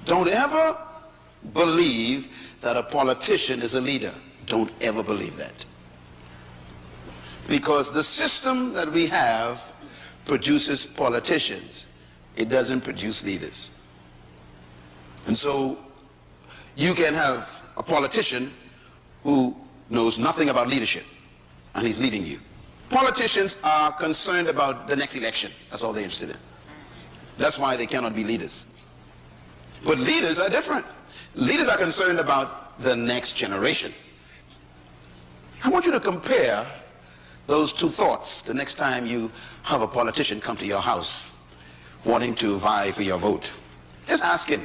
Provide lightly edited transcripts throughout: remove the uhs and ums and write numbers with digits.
Don't ever believe that a politician is a leader. Don't ever believe that. Because the system that we have produces politicians. It doesn't produce leaders. And so you can have a politician who knows nothing about leadership, and he's leading you. Politicians are concerned about the next election. That's all they're interested in. That's why they cannot be leaders. But leaders are different. Leaders are concerned about the next generation. I want you to compare those two thoughts the next time you have a politician come to your house wanting to vie for your vote. Just ask him,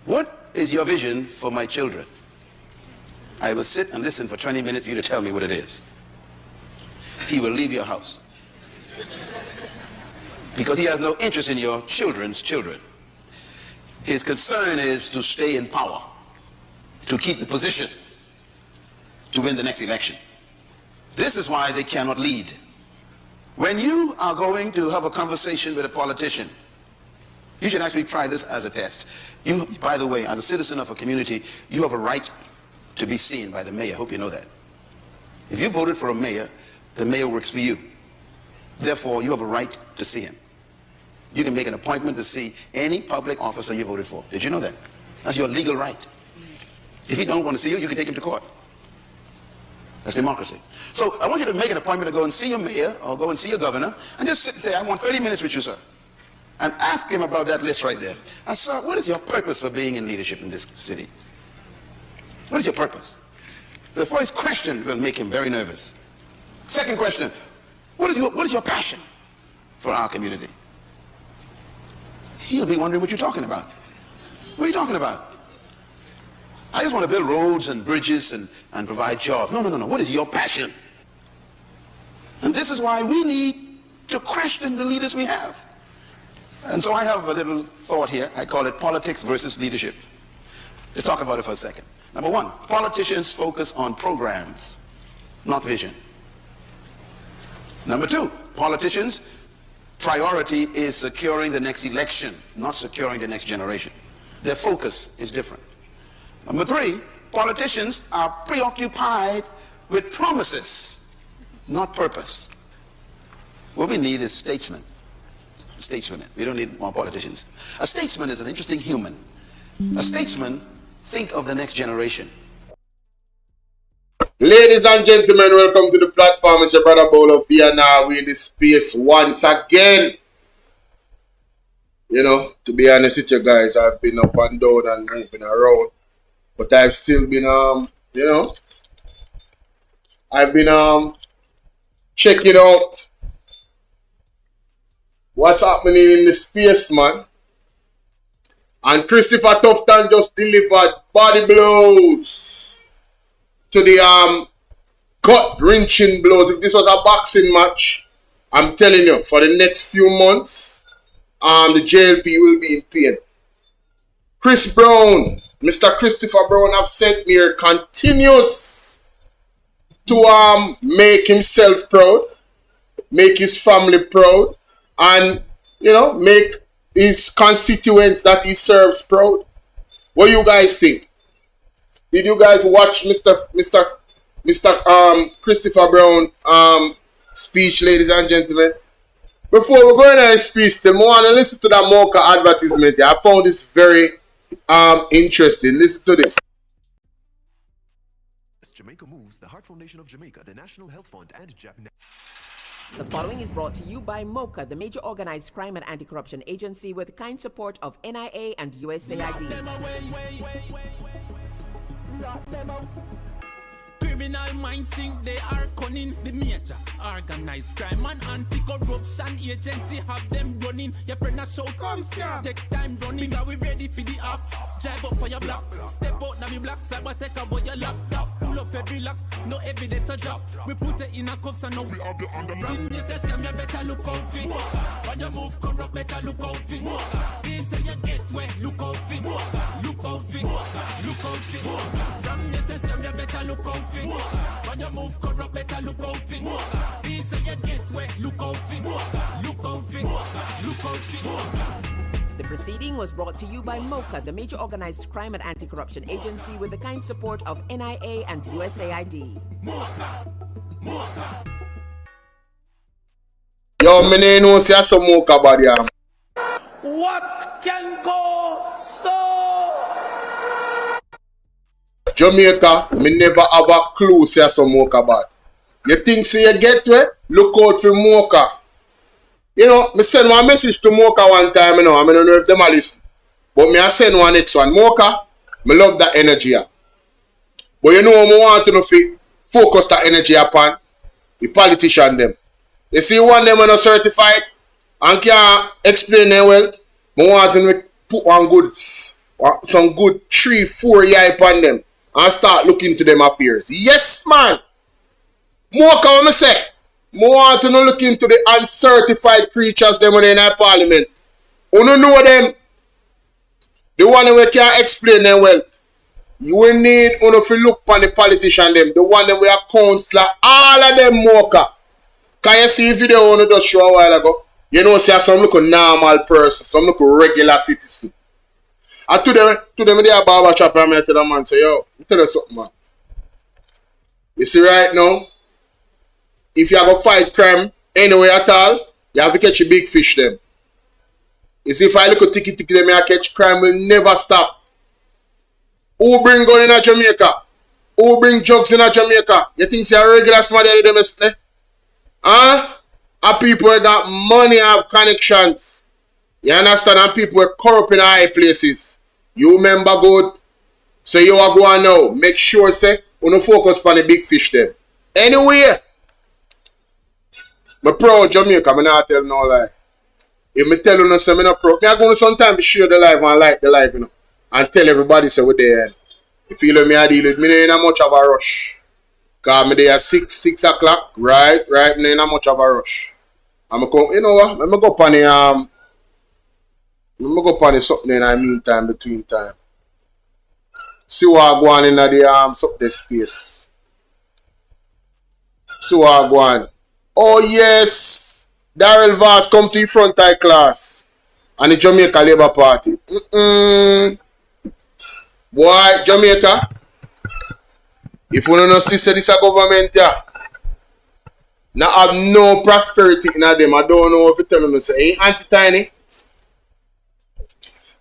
what is your vision for my children? I will sit and listen for 20 minutes for you to tell me what it is. He will leave your house. Because he has no interest in your children's children. His concern is to stay in power, to keep the position, to win the next election. This is why they cannot lead. When you are going to have a conversation with a politician, you should actually try this as a test. You, by the way, as a citizen of a community, you have a right to be seen by the mayor. I hope you know that. If you voted for a mayor, the mayor works for you. Therefore, you have a right to see him. You can make an appointment to see any public officer you voted for. Did you know that? That's your legal right. If he don't want to see you, you can take him to court. That's democracy. So I want you to make an appointment to go and see your mayor or go and see your governor and just sit and say, I want 30 minutes with you, sir. And ask him about that list right there. And sir, what is your purpose for being in leadership in this city? What is your purpose? The first question will make him very nervous. Second question, what is your passion for our community? He'll be wondering what you're talking about. What are you talking about? I just want to build roads and bridges and provide jobs. No. What is your passion? And this is why we need to question the leaders we have. And so I have a little thought here. I call it politics versus leadership. Let's talk about it for a second. Number one, politicians focus on programs, not vision. Number two, politicians' priority is securing the next election, not securing the next generation. Their focus is different. Number three, politicians are preoccupied with promises, not purpose. What we need is statesmen. Statesmen. We don't need more politicians. A statesman is an interesting human. A statesman thinks of the next generation. Ladies and gentlemen, welcome to the platform. It's your brother Bolo here now. We're in this space once again. You know, to be honest with you guys, I've been up and down and moving around. But I've still been, I've been checking out what's happening in the space, man. And Christopher Tufton just delivered body blows to the gut-wrenching blows. If this was a boxing match, I'm telling you, for the next few months, the JLP will be in pain. Chris Brown, Mr. Christopher Brown, have sent me here, continues to make himself proud, make his family proud, and make his constituents that he serves proud. What do you guys think? Did you guys watch Mr. Christopher Brown speech, ladies and gentlemen? Before we go into his speech, I want to listen to that Mocha advertisement. I found this very interesting. Listen to this. Jamaica moves, the Heart Foundation of Jamaica, the National Health Fund, and Japan. The following is brought to you by MOCA, the major organized crime and anti-corruption agency with kind support of NIA and USAID. Criminal minds think they are cunning. The major organized crime and anti-corruption agency have them running. Your friend a show come scam. Take time running. Are we ready for the apps? Drive up on your block. Step out now the block. Cyber take a boy your laptop. Pull up every lock. No evidence to drop. We put it in a cuffs and now we have the underground. This is scam, you better look out for. When you move corrupt, better look out for. This say you get wet, look out for. Look out for. Look out for. From this is scam, you better look out for. When you move corrupt, better look out for. This say you get wet, look out for. Look out for. Look out for. The proceeding was brought to you by MOCA, the major organized crime and anti-corruption agency with the kind support of NIA and USAID. Yo, me no see some mocha body. What can go so? Jamaica, me never have a clue say some mocha bad. You think say you get where? Look out for mocha. You know, me send one message to mocha one time, you know, I don't know if them are listening. But me I send one next one. Mocha, me love that energy. But you know, me want to know fi focus that energy upon the politician them. You see one them are not certified and can't explain their wealth. I want to put one good, some good 3-4 year upon them and start looking to them affairs. Yes, man. More can I say? I want to look into the uncertified creatures them in our parliament. You don't know them. The one who can't explain their wealth. You will need to look upon the politician them. The one that we are counselor. All of them mocha. Can you see a video on the show a while ago? You know, see some look a normal person, some look a regular citizen. And to them they are barber shop and I tell the man, say, yo, tell you something, man. You see right now, if you have to fight crime anywhere at all, you have to catch a big fish them. You see, if I look at tiki them, I catch crime will never stop. Who bring gun in a Jamaica? Who bring drugs in a Jamaica? You think it's a regular smart of them, isn't it? Huh? And people that got money have connections. You understand? And people were corrupt in high places. You remember good? So you are going now. Make sure, say, you don't focus on the big fish them. Anyway, I'm proud Jamaica, I'm not tell no lie. If I tell you no, say I'm not proud. I'm going to sometimes share the life and like the life, you know. And tell everybody, say, we're there. You feel me, I deal with me, there ain't much of a rush. Because I'm there at 6 o'clock, right, me ain't much of a rush. I'm going, you know what, I'm going to go up on the, something in the meantime, between time. See what I go on in the space. See what I go on. Oh yes, Daryl Vance come to the front high class and the Jamaica Labour Party. Boy, Jamaica, if you don't see this a government here, now have no prosperity in them. I don't know if you tell them, say, ain't anti-tiny.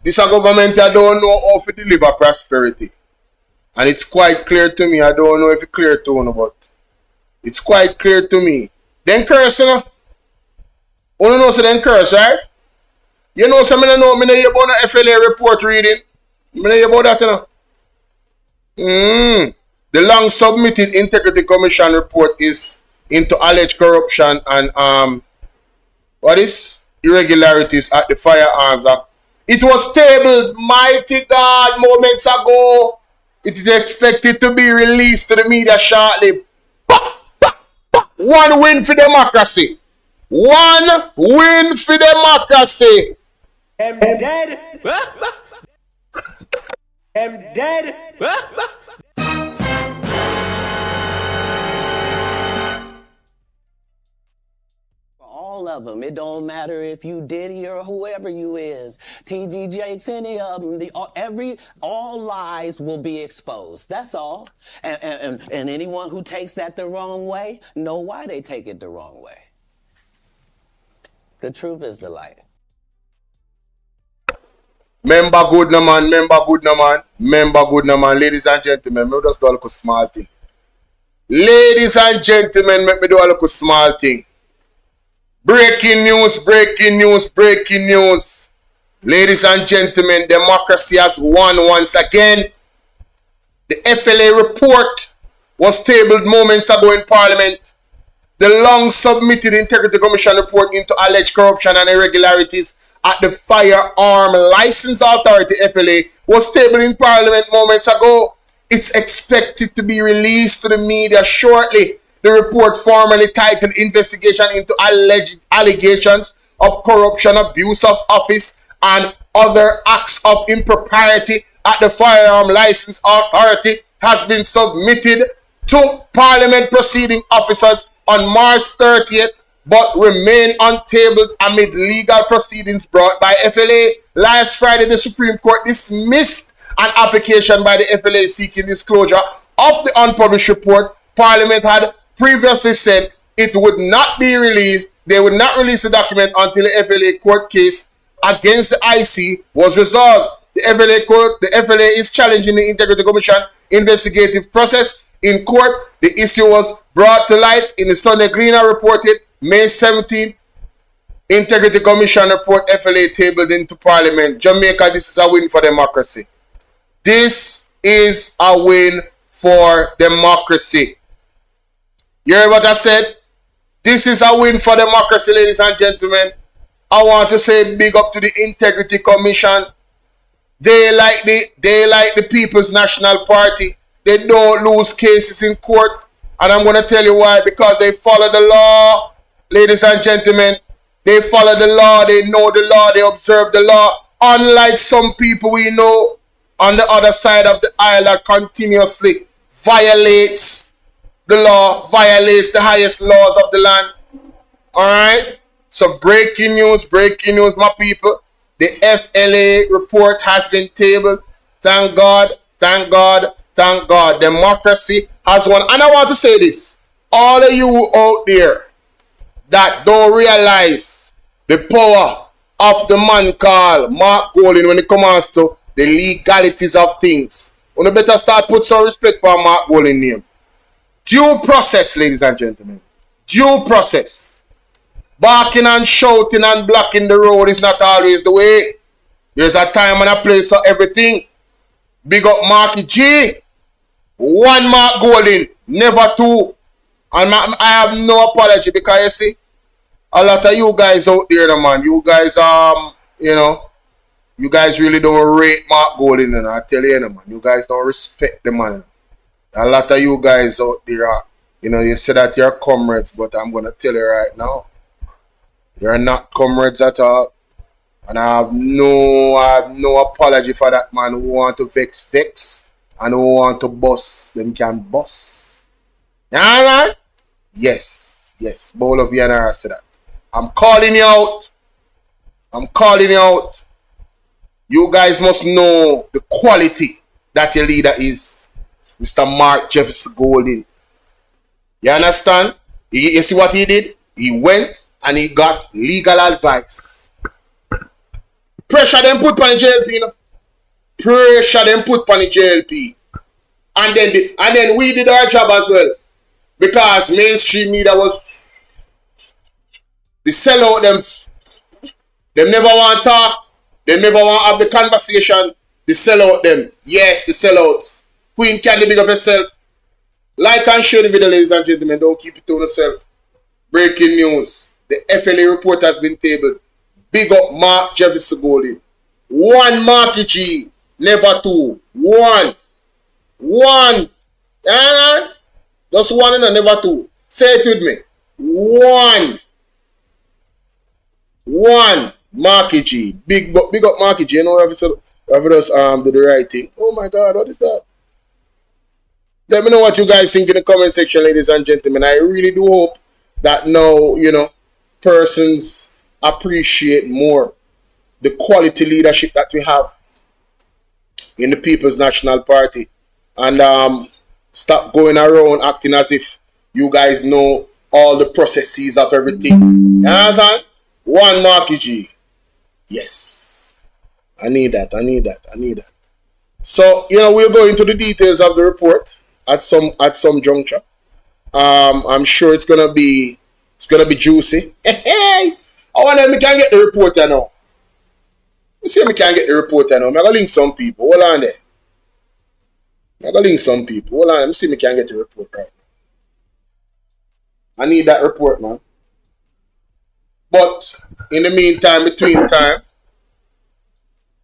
This a government I don't know how to deliver prosperity. And it's quite clear to me. I don't know if it's clear to you, but it's quite clear to me. Then curse, you know. You know, so then curse, right? You know, so I don't know about the FLA report reading. I don't know about that, you know. The long submitted Integrity Commission report is into alleged corruption and what is irregularities at the Firearms Act. It was tabled, mighty God, moments ago. It is expected to be released to the media shortly. One win for democracy. One win for democracy. I'm dead. I'm dead. All of them. It don't matter if you Diddy or whoever you is. TG Jakes, any of them. All lies will be exposed. That's all. And anyone who takes that the wrong way, know why they take it the wrong way. The truth is the light. Member good no man, ladies and gentlemen, me just do a little small thing. Ladies and gentlemen, make me do a little small thing. Breaking news. Ladies and gentlemen, democracy has won once again. The FLA report was tabled moments ago in Parliament. The long submitted Integrity Commission report into alleged corruption and irregularities at the Firearm License Authority, FLA, was tabled in Parliament moments ago. It's expected to be released to the media shortly. The report, formally titled Investigation into Alleged Allegations of Corruption, Abuse of Office, and Other Acts of Impropriety at the Firearm License Authority, has been submitted to Parliament proceeding officers on March 30th, but remain untabled amid legal proceedings brought by FLA. Last Friday, the Supreme Court dismissed an application by the FLA seeking disclosure of the unpublished report. Parliament had previously said it would not be released. They would not release the document until the FLA court case against the IC was resolved. The FLA is challenging the Integrity Commission investigative process in court. The issue was brought to light in the Sunday Greener reported May 17th. Integrity Commission report FLA tabled into Parliament. Jamaica, this is a win for democracy. This is a win for democracy. You heard what I said? This is a win for democracy, ladies and gentlemen. I want to say big up to the Integrity Commission. They like the People's National Party. They don't lose cases in court. And I'm going to tell you why. Because they follow the law. Ladies and gentlemen, they follow the law. They know the law. They observe the law. Unlike some people we know on the other side of the aisle that continuously violates the law, violates the highest laws of the land. Alright? So breaking news, my people. The FLA report has been tabled. Thank God, thank God, thank God. Democracy has won. And I want to say this. All of you out there that don't realize the power of the man called Mark Golding when it comes to the legalities of things. You better start put some respect for Mark Golding name. Due process, ladies and gentlemen. Due process. Barking and shouting and blocking the road is not always the way. There's a time and a place for everything. Big up Marky G. One Mark Golding, never two. And I have no apology because you see, a lot of you guys out there, man, you guys, you guys really don't rate Mark Golding, and I tell you, man, you guys don't respect the man. A lot of you guys out there, you say that you're comrades, but I'm going to tell you right now, you're not comrades at all. And I have no apology for that man who want to vex, and who want to bust, them can bust. Yeah, man? Yes. Bolo Vienna said that. I'm calling you out. You guys must know the quality that your leader is. Mr. Mark Jefferson Golding. You understand? You see what he did? He went and he got legal advice. Pressure them put on the JLP, you know? Pressure them put on the JLP. And then we did our job as well. Because mainstream media was the sellout them. They never want to talk. They never want to have the conversation. The sellout them. Yes, the sellouts. Queen Candy, big up yourself. Like and share the video, ladies and gentlemen. Don't keep it to yourself. Breaking news. The FLA report has been tabled. Big up Mark Jefferson Golding. One Marky G. Never two. One. Yeah, just one and never two. Say it with me. One. Marky G. Big up Marky G. You know, if does do the right thing. Oh my God, what is that? Let me know what you guys think in the comment section, ladies and gentlemen. I really do hope that now, persons appreciate more the quality leadership that we have in the People's National Party. And stop going around acting as if you guys know all the processes of everything. You understand? One Marky G. Yes. I need that. So, we'll go into the details of the report at some juncture. I'm sure it's gonna be juicy. Hey, I wonder if we can get the report now. Let's see if we can get the report now. I'm gonna link some people. Hold on there. Let me see if we can get the report right now. I need that report, man. But in the meantime, between time,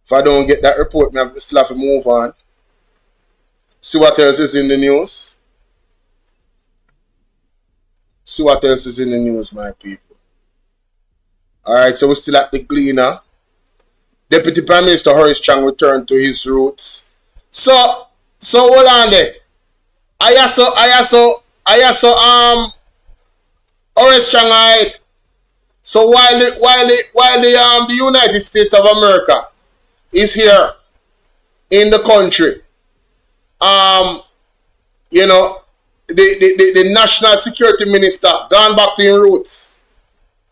if I don't get that report, I still have to move on. See what else is in the news. My people. Alright, so we're still at the Gleaner. Deputy Prime Minister Horace Chang returned to his roots. So hold on there. I saw Horace Chang, alright. So the United States of America is here in the country, you know, the national security minister gone back to his roots.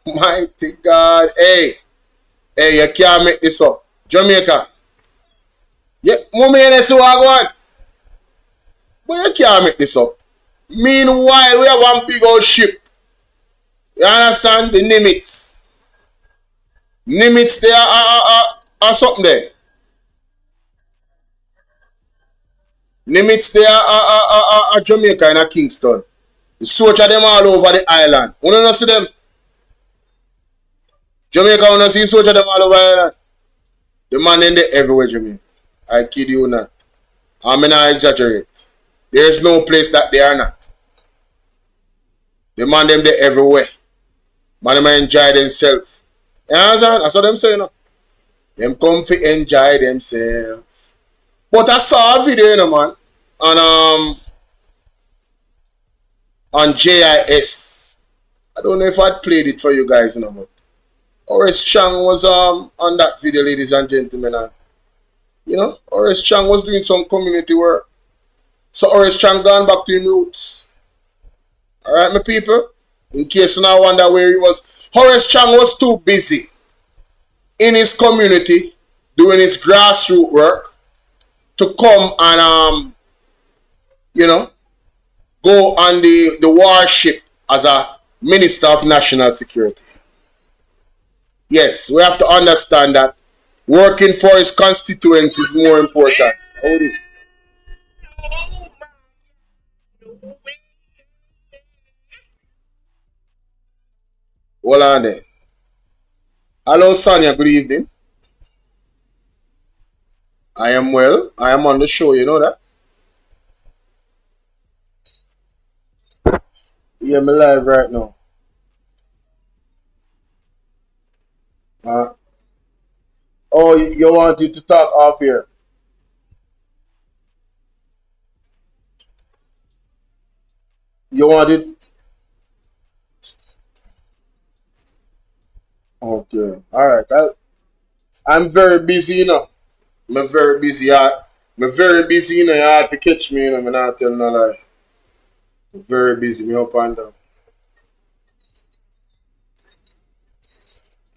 Mighty God, hey, you can't make this up. Jamaica, yeah, mommy and so I go on. But you can't make this up. Meanwhile, we have one big old ship. You understand? The Nimitz. Nimitz there are something there. Nimitz there are Jamaica and Kingston. The soldier them all over the island. You don't see them? Jamaica, you don't see soldier them all over the island. The man in there everywhere, Jamaica. I kid you not. I mean, I exaggerate. There is no place that they are not. The man them there everywhere. Man them enjoy themselves. You understand? That's what them saying. No? Them come to enjoy themselves. But I saw a video, you know, man, on JIS. I don't know if I'd played it for you guys, you know, but Horace Chang was on that video, ladies and gentlemen. And, you know, Horace Chang was doing some community work. So Horace Chang gone back to his roots. Alright, my people? In case you now wonder where he was. Horace Chang was too busy in his community doing his grassroots work to come and you know, go on the warship as a Minister of National Security. Yes, we have to understand that working for his constituents is more important. Hold it. Hold on there. Hello, Sonia. Good evening. I am well. I am on the show. You know that? Yeah, I'm live right now. Oh, you wanted to talk off here? You wanted? Okay. All right. I'm very busy, you know. I'm very busy. I'm very busy, you know. You have to catch me, you know. I'm not telling no lie. I'm very busy. Me up and down.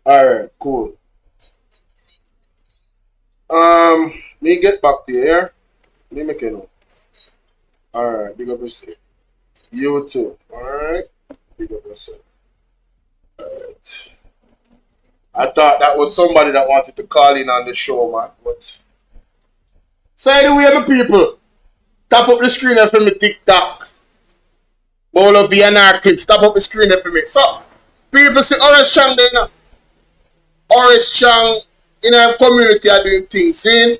All right. Cool. Me get back to you, yeah? Me make it know. All right. Big up yourself. You too. All right. Big up yourself. All right. I thought that was somebody that wanted to call in on the show, man. But so anyway, my people, tap up the screen for me TikTok. Bolo VNR clips. Tap up the screen for me. So people see Horace Chang there now. Horace Chang in our community are doing things, see?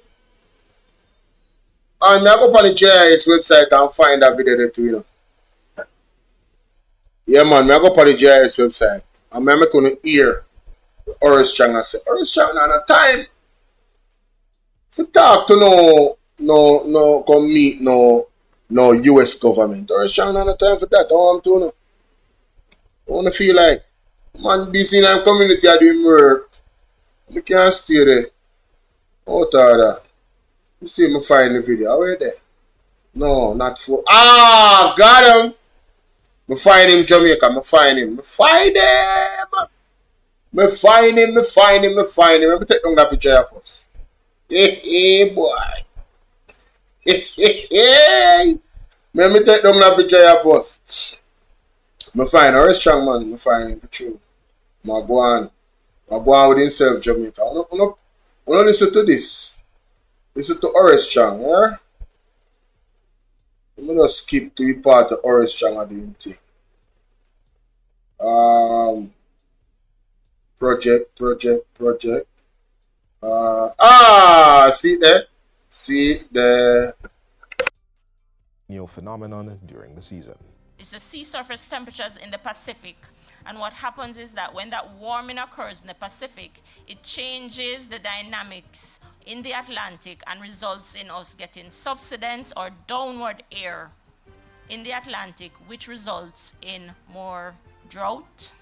And I go up on the JIS website and find that video there too, you know. Yeah, man, I go up on the JIS website and I'm going to hear Horace Chang and say, Horace Chang not a time to talk to no come meet no US government. Horace Chang not a time for that. I want to know. I want to feel like man busy in our community are doing work. You can't stay there. Out of that. You see me find the video. Where there? No, not for got him. Me find him Jamaica. Me find him. Me find him. Me find him. Let me take down that picture first. Hey, boy. Hey. Let me take down that picture first. Me find Horace Chang, man. Me find him for true. I go on with himself, Jamaica. I want to listen to this. Listen to Horace Chang, yeah? I'm going to skip to the part of Horace Chang and doing thing. Project. See there. New phenomenon during the season. It's the sea surface temperatures in the Pacific. And what happens is that when that warming occurs in the Pacific, it changes the dynamics in the Atlantic and results in us getting subsidence or downward air in the Atlantic, which results in more drought,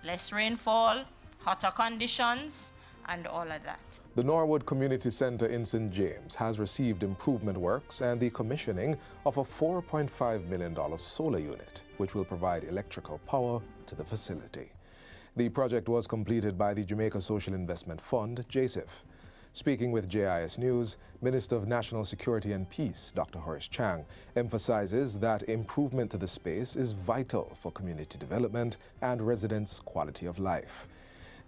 less rainfall, hotter conditions, and all of that. The Norwood Community Center in St. James has received improvement works and the commissioning of a $4.5 million solar unit, which will provide electrical power to the facility. The project was completed by the Jamaica Social Investment Fund, JASIF. Speaking with JIS News, Minister of National Security and Peace, Dr. Horace Chang, emphasizes that improvement to the space is vital for community development and residents' quality of life.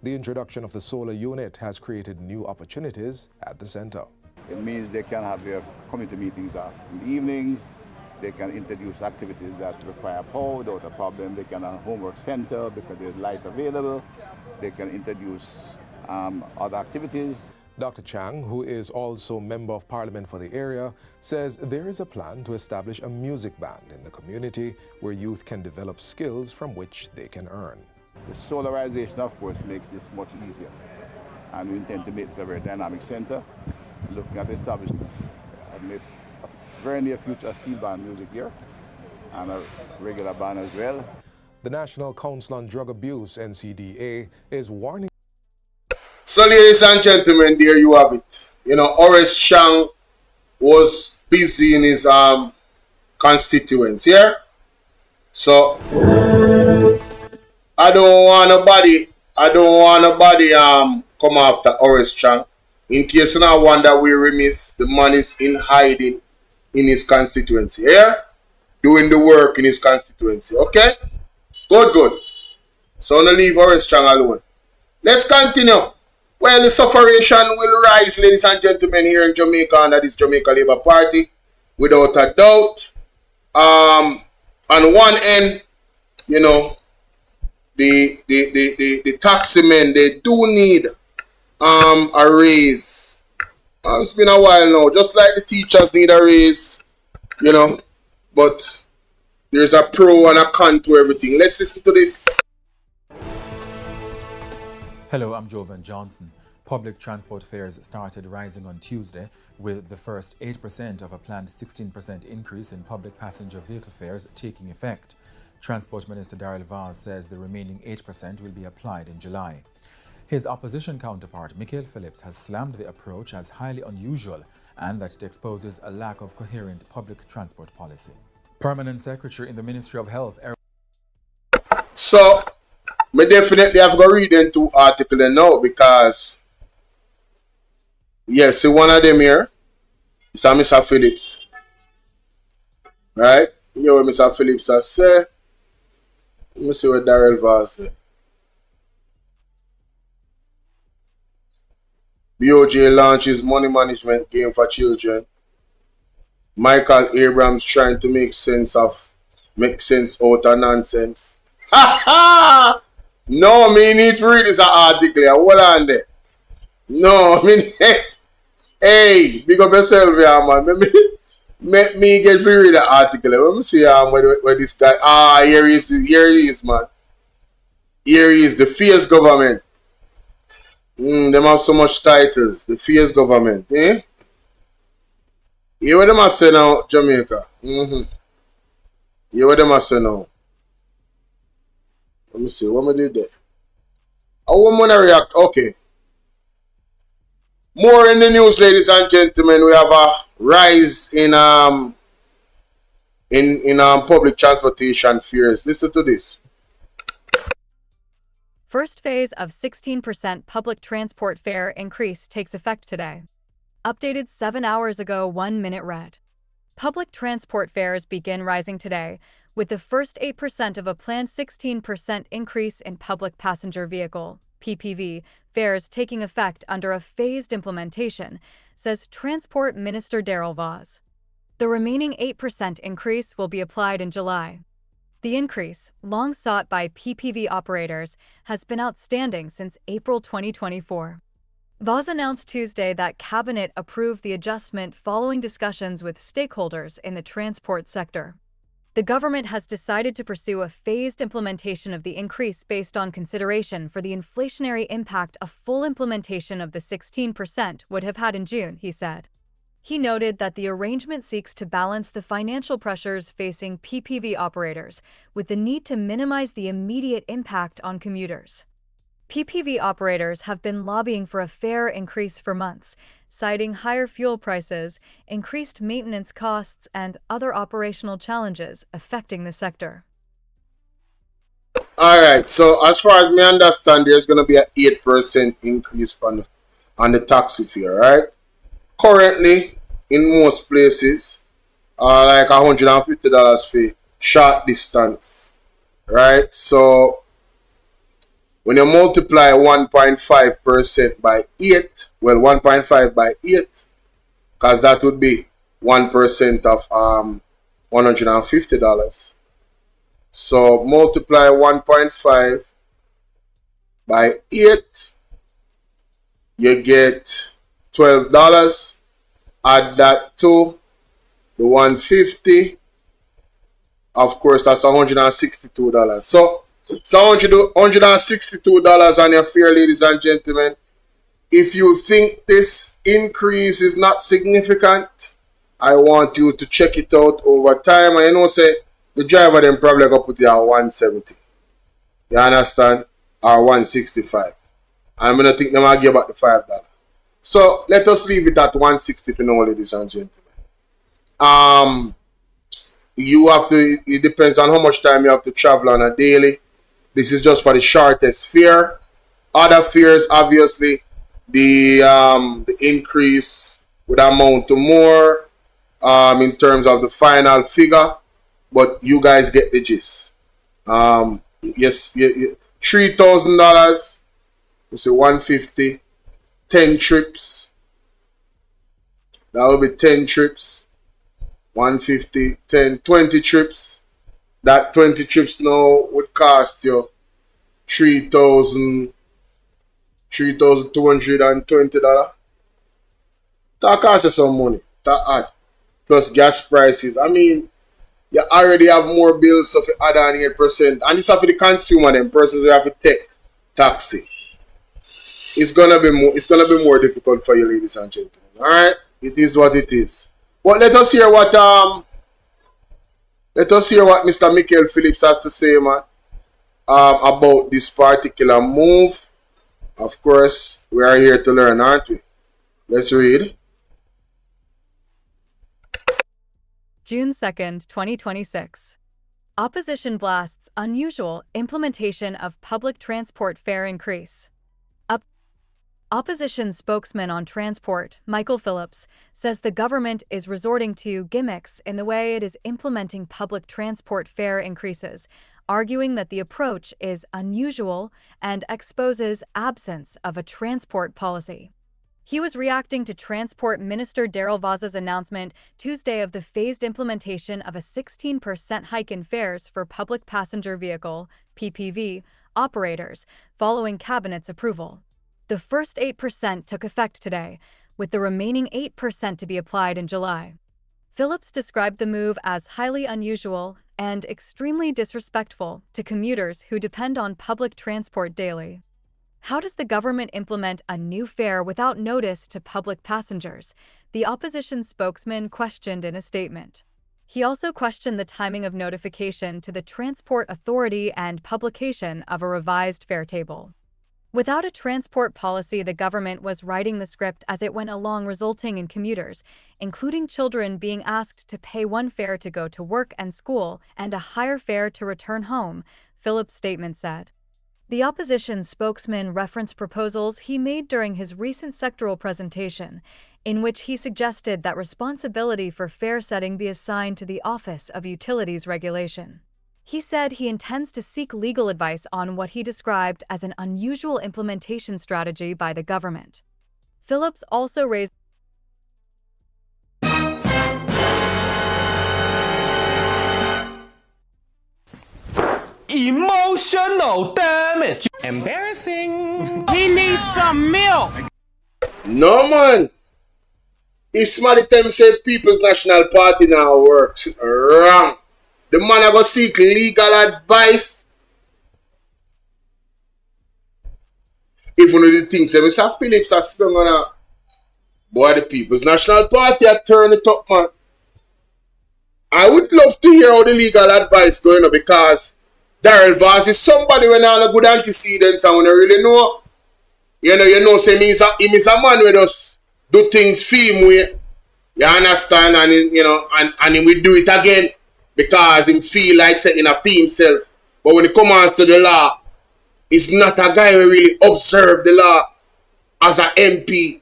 The introduction of the solar unit has created new opportunities at the center. It means they can have their community meetings in the evenings. They can introduce activities that require power without a problem. They can have a homework center because there's light available. They can introduce other activities. Dr. Chang, who is also Member of Parliament for the area, says there is a plan to establish a music band in the community where youth can develop skills from which they can earn. The solarization, of course, makes this much easier. And we intend to make this a very dynamic center, looking at establishing a very near future steel band music here, and a regular band as well. The National Council on Drug Abuse, NCDA, is warning. So, ladies and gentlemen, there you have it. You know, Horace Chang was busy in his constituents here. So I don't want nobody come after Horace Chang. In case you now wonder where he is, the man is in hiding in his constituency here, doing the work in his constituency. Okay? Good. So don't leave Horace Chang alone. Let's continue. Well, the sufferation will rise, ladies and gentlemen, here in Jamaica under this Jamaica Labour Party, without a doubt. On one end, you know, the taxi men, they do need a raise. It's been a while now, just like the teachers need a raise, you know, but there's a pro and a con to everything. Let's listen to this. Hello, I'm Jovan Johnson. Public transport fares started rising on Tuesday, with the first 8% of a planned 16% increase in public passenger vehicle fares taking effect. Transport Minister Darrell Vaz says the remaining 8% will be applied in July. His opposition counterpart, Michael Phillips, has slammed the approach as highly unusual and that it exposes a lack of coherent public transport policy. Permanent Secretary in the Ministry of Health, So, I definitely have to read into article now because, yes, see one of them here is Mr. Phillips. Right? You know what Mr. Phillips has said. Let me see what Darrell Vaz said. BOJ launches money management game for children. Michael Abrams trying to make sense out of nonsense. Ha ha! No, me need to read this article. Hold on there. No, I mean, hey, big up yourself here, man. Let me get free read the article. Let me see where this guy. Here he is, man. Here he is, the fierce government. Them have so much titles. The fierce government, eh? Hear what them I say now, Jamaica. Hear what them I say now. Let me see, what I did there? I want to react. Okay. More in the news, ladies and gentlemen. We have a rise in public transportation fares. Listen to this. First phase of 16% public transport fare increase takes effect today. Updated 7 hours ago, 1 minute read. Public transport fares begin rising today, with the first 8% of a planned 16% increase in public passenger vehicle, PPV, fares taking effect under a phased implementation, says Transport Minister Darrell Vaz. The remaining 8% increase will be applied in July. The increase, long sought by PPV operators, has been outstanding since April 2024. Vaz announced Tuesday that Cabinet approved the adjustment following discussions with stakeholders in the transport sector. The government has decided to pursue a phased implementation of the increase based on consideration for the inflationary impact a full implementation of the 16% would have had in June, he said. He noted that the arrangement seeks to balance the financial pressures facing PPV operators with the need to minimize the immediate impact on commuters. PPV operators have been lobbying for a fare increase for months, citing higher fuel prices, increased maintenance costs, and other operational challenges affecting the sector. Alright, so as far as me understand, there's going to be an 8% increase on the taxi fare, right? Currently, in most places, like $150 for short distance, right? So, when you multiply 1.5% by 8, well, 1.5 by 8, because that would be 1% of $150. So multiply 1.5 by 8, you get $12. Add that to the 150. Of course, that's $162. So it's $162 on your fare, ladies and gentlemen. If you think this increase is not significant, I want you to check it out over time. And you know, say the driver then probably going to put it at 170. You understand? Or 165. And I'm going to think them argue about the $5. So let us leave it at 160 for now, ladies and gentlemen. You have to, it depends on how much time you have to travel on a daily. This is just for the shortest fare. Other fares, obviously, the increase would amount to more in terms of the final figure. But you guys get the gist. Yes, $3,000. You see, 150, 10 trips. That will be 10 trips. 150, 10, 20 trips. That 20 trips now would cost you $3,220. That costs you some money. That add. Plus gas prices. I mean, you already have more bills of add on 8%. And this is for the consumer, then persons who have to take taxi. It's gonna be more difficult for you, ladies and gentlemen. Alright? It is what it is. But let us hear what Mr. Michael Phillips has to say, man, about this particular move. Of course, we are here to learn, aren't we? Let's read. June 2nd, 2026. Opposition blasts unusual implementation of public transport fare increase. Opposition spokesman on transport, Michael Phillips, says the government is resorting to gimmicks in the way it is implementing public transport fare increases, arguing that the approach is unusual and exposes absence of a transport policy. He was reacting to Transport Minister Darrell Vaza's announcement Tuesday of the phased implementation of a 16% hike in fares for public passenger vehicle, PPV, operators, following Cabinet's approval. The first 8% took effect today, with the remaining 8% to be applied in July. Phillips described the move as highly unusual and extremely disrespectful to commuters who depend on public transport daily. How does the government implement a new fare without notice to public passengers? The opposition spokesman questioned in a statement. He also questioned the timing of notification to the Transport Authority and publication of a revised fare table. Without a transport policy, the government was writing the script as it went along, resulting in commuters, including children, being asked to pay one fare to go to work and school and a higher fare to return home, Phillips' statement said. The opposition spokesman referenced proposals he made during his recent sectoral presentation, in which he suggested that responsibility for fare setting be assigned to the Office of Utilities Regulation. He said he intends to seek legal advice on what he described as an unusual implementation strategy by the government. Phillips also raised emotional damage. Embarrassing. He needs some milk. No, man. If somebody tell me say People's National Party now works wrong, the man I go seek legal advice. If one of the things, Mr. Phillips has still gonna Boy, the People's National Party had turned it up, man. I would love to hear how the legal advice going on, because Daryl Vaz is somebody when all a good antecedents and when you really know, say he is a man with us do things for him way. You understand? And and he will do it again because he feel like setting a fee himself. But when it comes to the law, he's not a guy who really observe the law as an MP.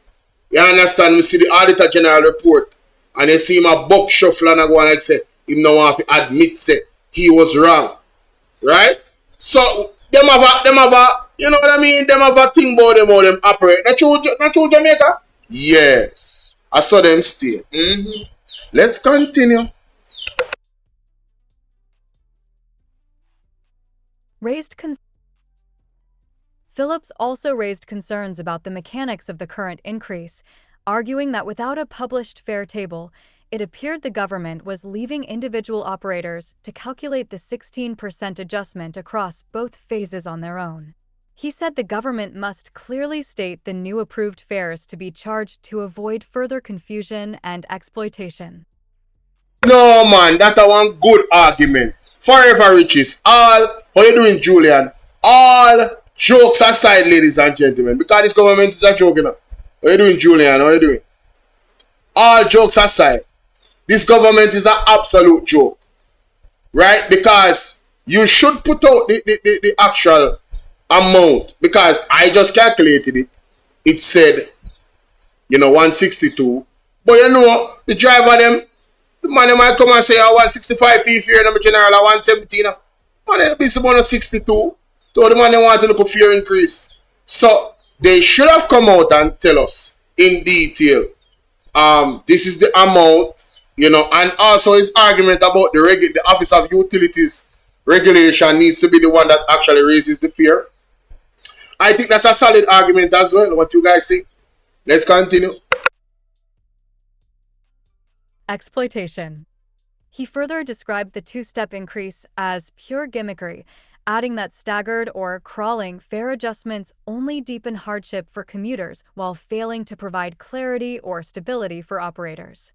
You understand? We see the Auditor General report and you see him a buck shuffle and I go and like say, him no want to admit say he was wrong. Right? So them have a you know what I mean? Them have a thing about them how them operate. Not true Jamaica? Yes. I saw them stay. Let's continue. Phillips also raised concerns about the mechanics of the current increase, arguing that without a published fare table, it appeared the government was leaving individual operators to calculate the 16% adjustment across both phases on their own. He said the government must clearly state the new approved fares to be charged to avoid further confusion and exploitation. No, man, that's one good argument. Forever riches. How you doing, Julian? All jokes aside, ladies and gentlemen, because this government is a joke, you know. How you doing, Julian? How you doing? All jokes aside, this government is an absolute joke, right? Because you should put out the actual amount, because I just calculated it. It said, 162. But the driver them, the man might come and say, 165 fee fare, number general, 117. Man, it'll be some 62. So the man they want to look at fare increase. So they should have come out and tell us in detail. This is the amount, and also his argument about the Office of Utilities regulation needs to be the one that actually raises the fare. I think that's a solid argument as well. What you guys think? Let's continue. Exploitation. He further described the two-step increase as pure gimmickry, adding that staggered or crawling fare adjustments only deepen hardship for commuters while failing to provide clarity or stability for operators.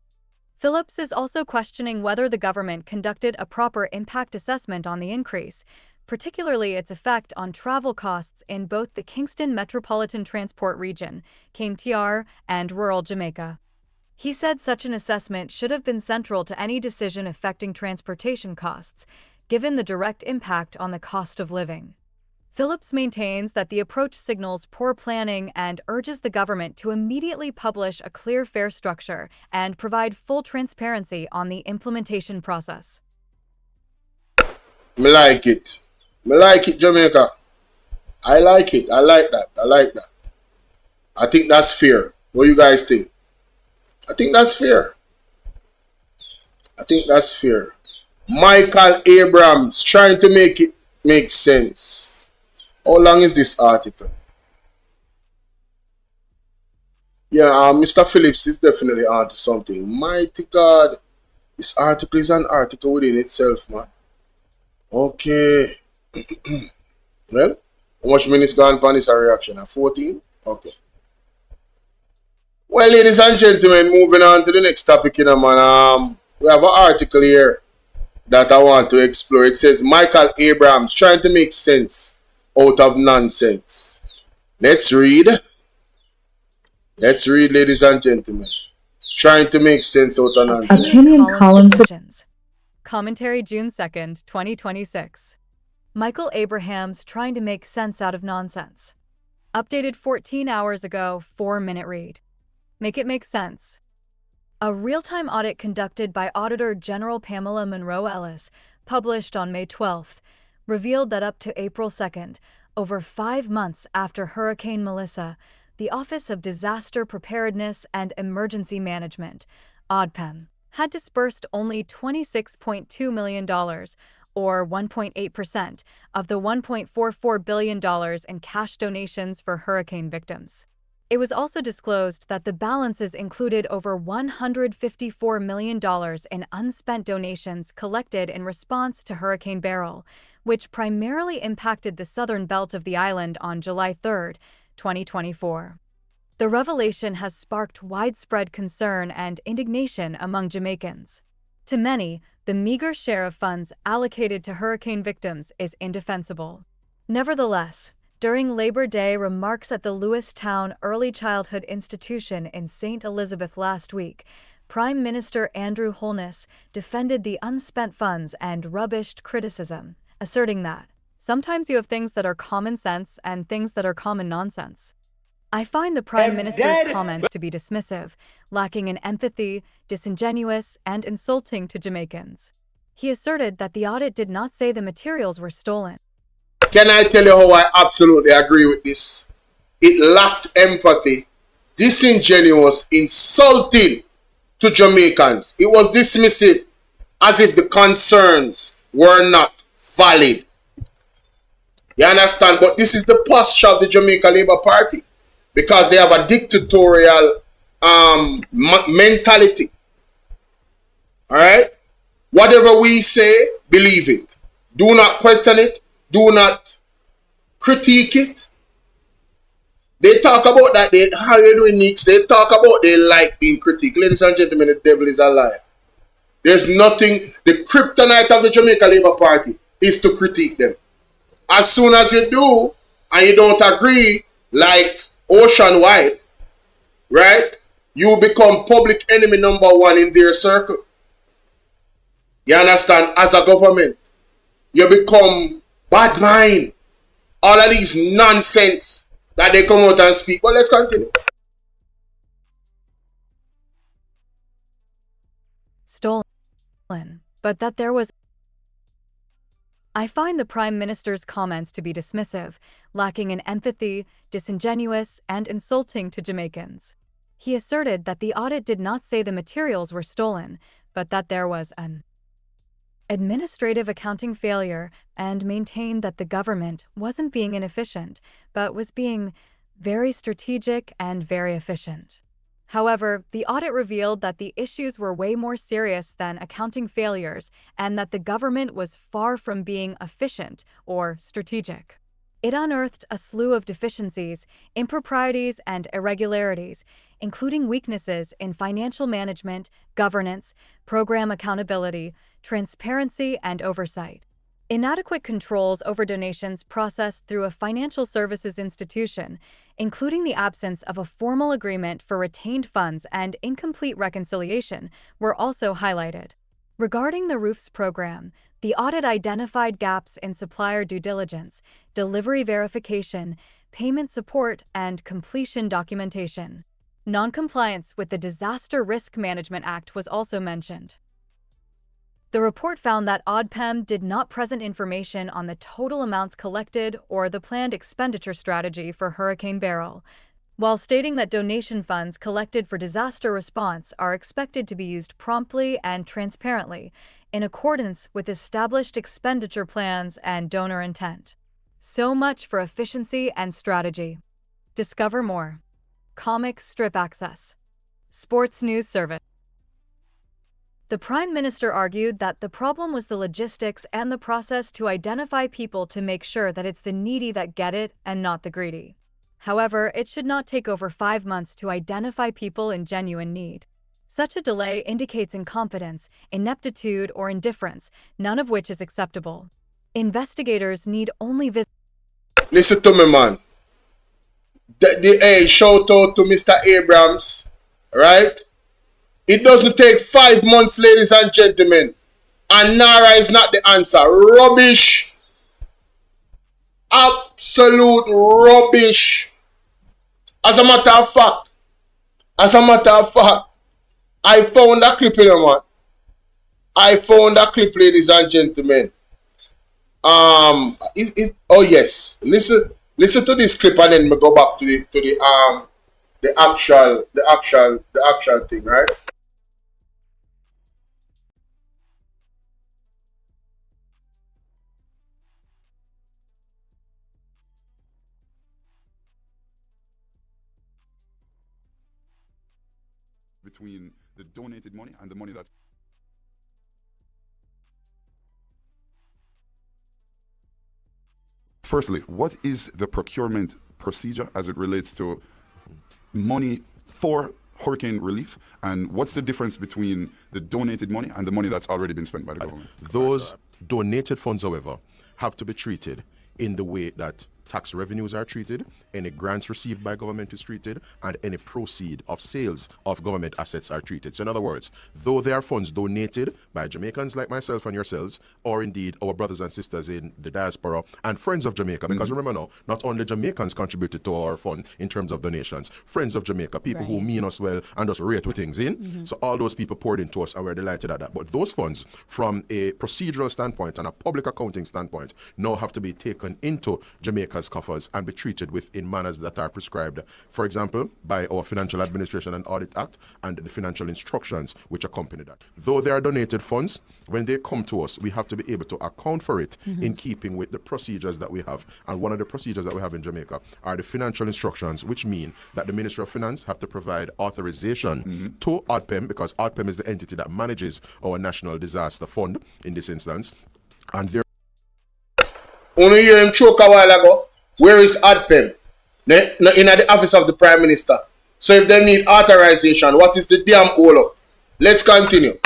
Phillips is also questioning whether the government conducted a proper impact assessment on the increase, particularly its effect on travel costs in both the Kingston Metropolitan Transport Region, KMTR, and rural Jamaica. He said such an assessment should have been central to any decision affecting transportation costs, given the direct impact on the cost of living. Phillips maintains that the approach signals poor planning and urges the government to immediately publish a clear fare structure and provide full transparency on the implementation process. Me like it. Me like it, Jamaica. I like it. I like that. I think that's fair. What do you guys think? I think that's fair. Michael Abrams trying to make it make sense. How long is this article? Yeah, Mr. Phillips is definitely onto something. Mighty God. This article is an article within itself, man. Okay. Well, how much minutes gone upon this reaction? 14? Okay. Well, ladies and gentlemen, moving on to the next topic, man. We have an article here that I want to explore. It says Michael Abrams trying to make sense out of nonsense. Let's read, ladies and gentlemen. Trying to make sense out of nonsense. Commentary June 2nd, 2026. Michael Abrahams trying to make sense out of nonsense. Updated 14 hours ago, 4-minute read. Make it make sense. A real-time audit conducted by Auditor General Pamela Monroe Ellis, published on May 12th, revealed that up to April 2nd, over 5 months after Hurricane Melissa, the Office of Disaster Preparedness and Emergency Management, ODPEM, had disbursed only $26.2 million, or 1.8%, of the $1.44 billion in cash donations for hurricane victims. It was also disclosed that the balances included over $154 million in unspent donations collected in response to Hurricane Beryl, which primarily impacted the southern belt of the island on July 3, 2024. The The revelation has sparked widespread concern and indignation among Jamaicans. To many, the meager share of funds allocated to hurricane victims is indefensible. Nevertheless, during Labor Day remarks at the Lewistown Early Childhood Institution in St. Elizabeth last week, Prime Minister Andrew Holness defended the unspent funds and rubbished criticism, asserting that sometimes you have things that are common sense and things that are common nonsense. I find the Prime Minister's comments to be dismissive, lacking in empathy, disingenuous, and insulting to Jamaicans. He asserted that the audit did not say the materials were stolen. Can I tell you how I absolutely agree with this? It lacked empathy, disingenuous, insulting to Jamaicans. It was dismissive, as if the concerns were not valid. You understand? But this is the posture of the Jamaica Labour Party, because they have a dictatorial mentality. All right? Whatever we say, believe it. Do not question it. Do not critique it. They talk about that. How you doing, Nicks? They talk about they like being critiqued. Ladies and gentlemen, the devil is a liar. There's nothing. The kryptonite of the Jamaica Labour Party is to critique them. As soon as you do, and you don't agree, like Ocean White, right? You become public enemy number one in their circle. You understand? As a government, you become bad mind. All of these nonsense that they come out and speak. Well, let's continue. Stolen, but that there was. I find the Prime Minister's comments to be dismissive, lacking in empathy, disingenuous, and insulting to Jamaicans. He asserted that the audit did not say the materials were stolen, but that there was an administrative accounting failure, and maintained that the government wasn't being inefficient, but was being very strategic and very efficient. However, the audit revealed that the issues were way more serious than accounting failures and that the government was far from being efficient or strategic. It unearthed a slew of deficiencies, improprieties, and irregularities, including weaknesses in financial management, governance, program accountability, transparency, and oversight. Inadequate controls over donations processed through a financial services institution, including the absence of a formal agreement for retained funds and incomplete reconciliation, were also highlighted. Regarding the ROOFs program, the audit identified gaps in supplier due diligence, delivery verification, payment support, and completion documentation. Noncompliance with the Disaster Risk Management Act was also mentioned. The report found that ODPEM did not present information on the total amounts collected or the planned expenditure strategy for Hurricane Beryl, while stating that donation funds collected for disaster response are expected to be used promptly and transparently, in accordance with established expenditure plans and donor intent. So much for efficiency and strategy. Discover more. Comic Strip Access. Sports News Service. The Prime Minister argued that the problem was the logistics and the process to identify people to make sure that it's the needy that get it and not the greedy. However, it should not take over 5 months to identify people in genuine need. Such a delay indicates incompetence, ineptitude, or indifference, none of which is acceptable. Investigators need only visit. Listen to me, man. Hey, shout out to Mr. Abrams, right? It doesn't take 5 months, ladies and gentlemen. And Nara is not the answer. Rubbish. Absolute rubbish. As a matter of fact, I found a clip in man. I found a clip, ladies and gentlemen. Oh yes. Listen to this clip and then we go back to the actual thing, right? Between the donated money and the money that's firstly, what is the procurement procedure as it relates to money for hurricane relief, and what's the difference between the donated money and the money that's already been spent by the government? Those donated funds, however, have to be treated in the way that tax revenues are treated, any grants received by government is treated, and any proceed of sales of government assets are treated. So in other words, though they are funds donated by Jamaicans like myself and yourselves, or indeed our brothers and sisters in the diaspora and friends of Jamaica, because remember now, not only Jamaicans contributed to our fund in terms of donations, friends of Jamaica, people who mean us well and just rate with things in. So all those people poured into us and we're delighted at that. But those funds, from a procedural standpoint and a public accounting standpoint, now have to be taken into Jamaica's coffers and be treated within manners that are prescribed, for example, by our Financial Administration and Audit Act and the financial instructions which accompany that. Though they are donated funds, when they come to us, we have to be able to account for it in keeping with the procedures that we have. And one of the procedures that we have in Jamaica are the financial instructions, which mean that the Ministry of Finance have to provide authorization to ODPEM, because ODPEM is the entity that manages our National Disaster Fund in this instance. And there Only hear him choke a while ago. Where is ADPEM? In the office of the Prime Minister. So if they need authorization, what is the damn hold up? Let's continue.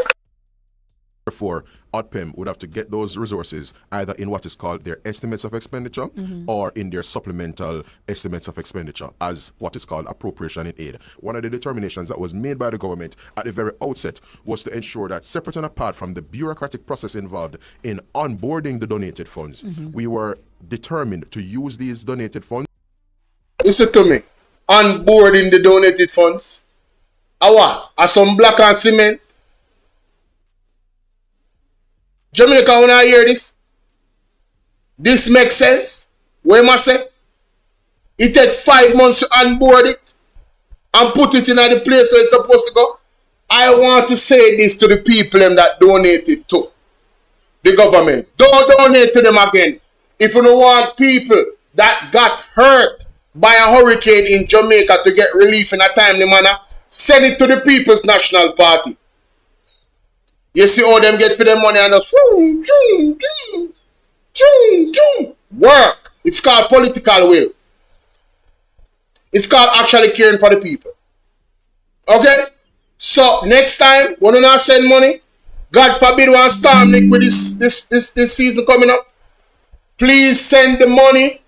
Therefore, ODPEM would have to get those resources either in what is called their estimates of expenditure or in their supplemental estimates of expenditure as what is called appropriation in aid. One of the determinations that was made by the government at the very outset was to ensure that, separate and apart from the bureaucratic process involved in onboarding the donated funds, we were determined to use these donated funds. Listen to me. Onboarding the donated funds. Are some black and cement? Jamaica, when I hear this, this makes sense. What am I say? It takes 5 months to onboard it and put it in the place where it's supposed to go. I want to say this to the people that donated to the government. Don't donate to them again. If you don't want people that got hurt by a hurricane in Jamaica to get relief in a timely manner, send it to the People's National Party. You see how them get for their money and just work. It's called political will. It's called actually caring for the people. Okay? So next time, when you not send money, God forbid one storm with this season coming up, please send the money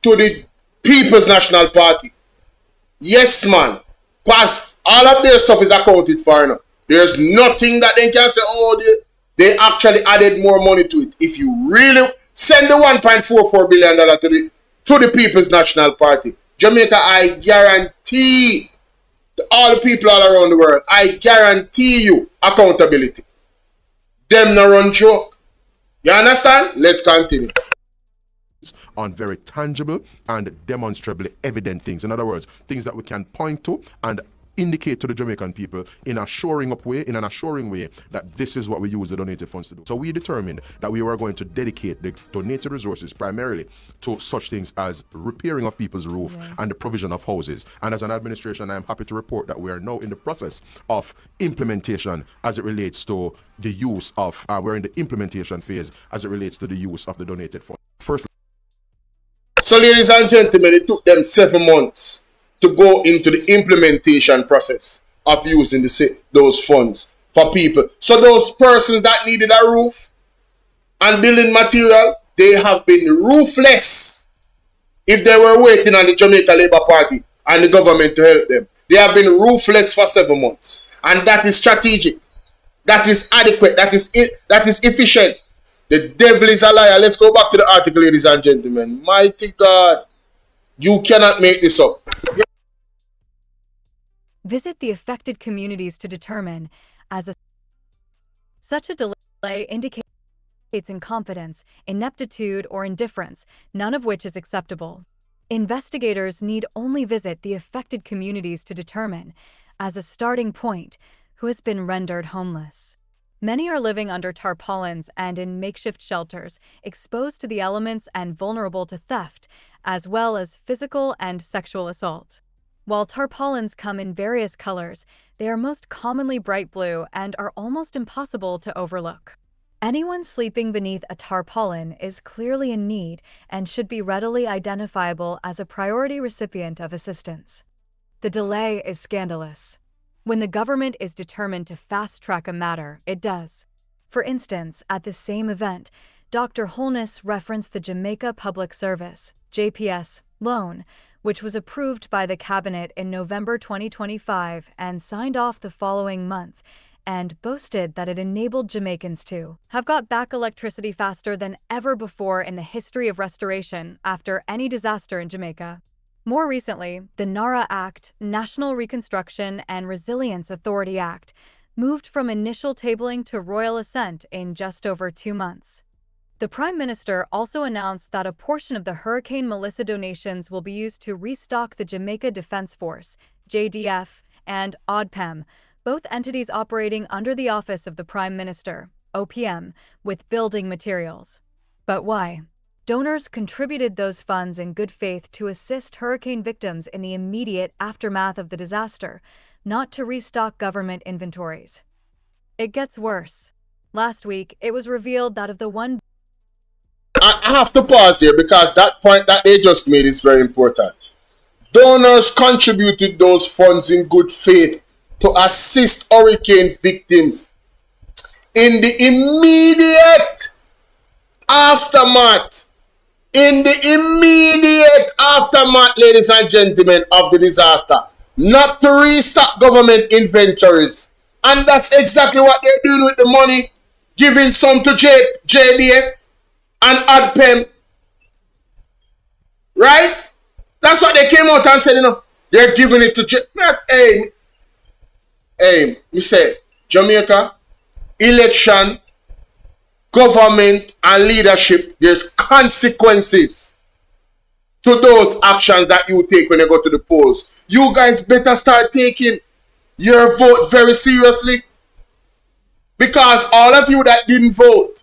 to the People's National Party. Yes, man. Because all of their stuff is accounted for now. There's nothing that they can say, oh, they actually added more money to it. If you really send the $1.44 billion to the People's National Party, Jamaica, I guarantee all the people all around the world, I guarantee you accountability. Them no run joke. You understand? Let's continue. On very tangible and demonstrably evident things. In other words, things that we can point to and indicate to the Jamaican people in an assuring way that this is what we use the donated funds to do. So we determined that we were going to dedicate the donated resources primarily to such things as repairing of people's roof and the provision of houses. And as an administration, I am happy to report that we are now in the process of implementation as it relates to the use of, we're in the implementation phase as it relates to the use of the donated funds. First. So ladies and gentlemen, it took them 7 months to go into the implementation process of using those funds for people. So those persons that needed a roof and building material, they have been roofless if they were waiting on the Jamaica Labour Party and the government to help them. They have been roofless for 7 months. And that is strategic. That is adequate. That is efficient. The devil is a liar. Let's go back to the article, ladies and gentlemen. Mighty God, you cannot make this up. Visit the affected communities to determine such a delay indicates incompetence, ineptitude, or indifference, none of which is acceptable. Investigators need only visit the affected communities to determine, as a starting point, who has been rendered homeless. Many are living under tarpaulins and in makeshift shelters, exposed to the elements and vulnerable to theft, as well as physical and sexual assault. While tarpaulins come in various colors, they are most commonly bright blue and are almost impossible to overlook. Anyone sleeping beneath a tarpaulin is clearly in need and should be readily identifiable as a priority recipient of assistance. The delay is scandalous. When the government is determined to fast-track a matter, it does. For instance, at the same event, Dr. Holness referenced the Jamaica Public Service, JPS, loan, which was approved by the Cabinet in November 2025 and signed off the following month, and boasted that it enabled Jamaicans to have got back electricity faster than ever before in the history of restoration after any disaster in Jamaica. More recently, the NARA Act, National Reconstruction and Resilience Authority Act, moved from initial tabling to royal assent in just over 2 months. The Prime Minister also announced that a portion of the Hurricane Melissa donations will be used to restock the Jamaica Defense Force, JDF, and ODPEM, both entities operating under the Office of the Prime Minister, OPM, with building materials. But why? Donors contributed those funds in good faith to assist hurricane victims in the immediate aftermath of the disaster, not to restock government inventories. It gets worse. Last week, it was revealed that of the I have to pause there because that point that they just made is very important. Donors contributed those funds in good faith to assist hurricane victims in the immediate aftermath. Ladies and gentlemen, of the disaster, not to restock government inventories. And that's exactly what they're doing with the money, giving some to JDF and ODPEM. Right? That's what they came out and said, they're giving it to me say, Jamaica, election, government and leadership, there's consequences to those actions that you take when you go to the polls. You guys better start taking your vote very seriously, because all of you that didn't vote,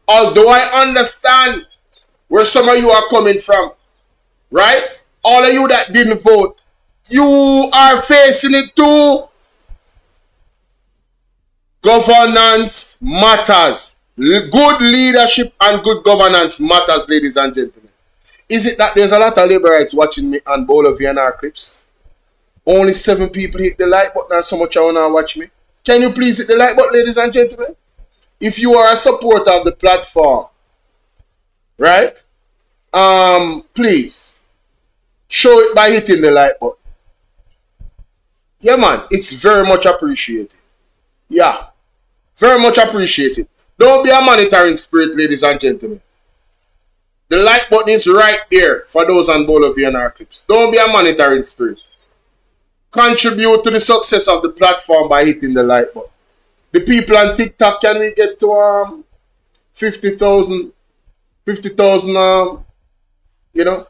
although I understand where some of you are coming from, right? All of you that didn't vote, you are facing it too. Governance matters. Good leadership and good governance matters, ladies and gentlemen. Is it that there's a lot of Laborites watching me on Bolo VNR clips? Only 7 people hit the like button and so much I want to watch me. Can you please hit the like button, ladies and gentlemen? If you are a supporter of the platform, right? Please show it by hitting the like button. Yeah, man, it's very much appreciated. Yeah, very much appreciated. Don't be a monitoring spirit, ladies and gentlemen. The like button is right there for those on Bolo VNR clips. Don't be a monitoring spirit. Contribute to the success of the platform by hitting the like button. The people on TikTok, can we get to 50,000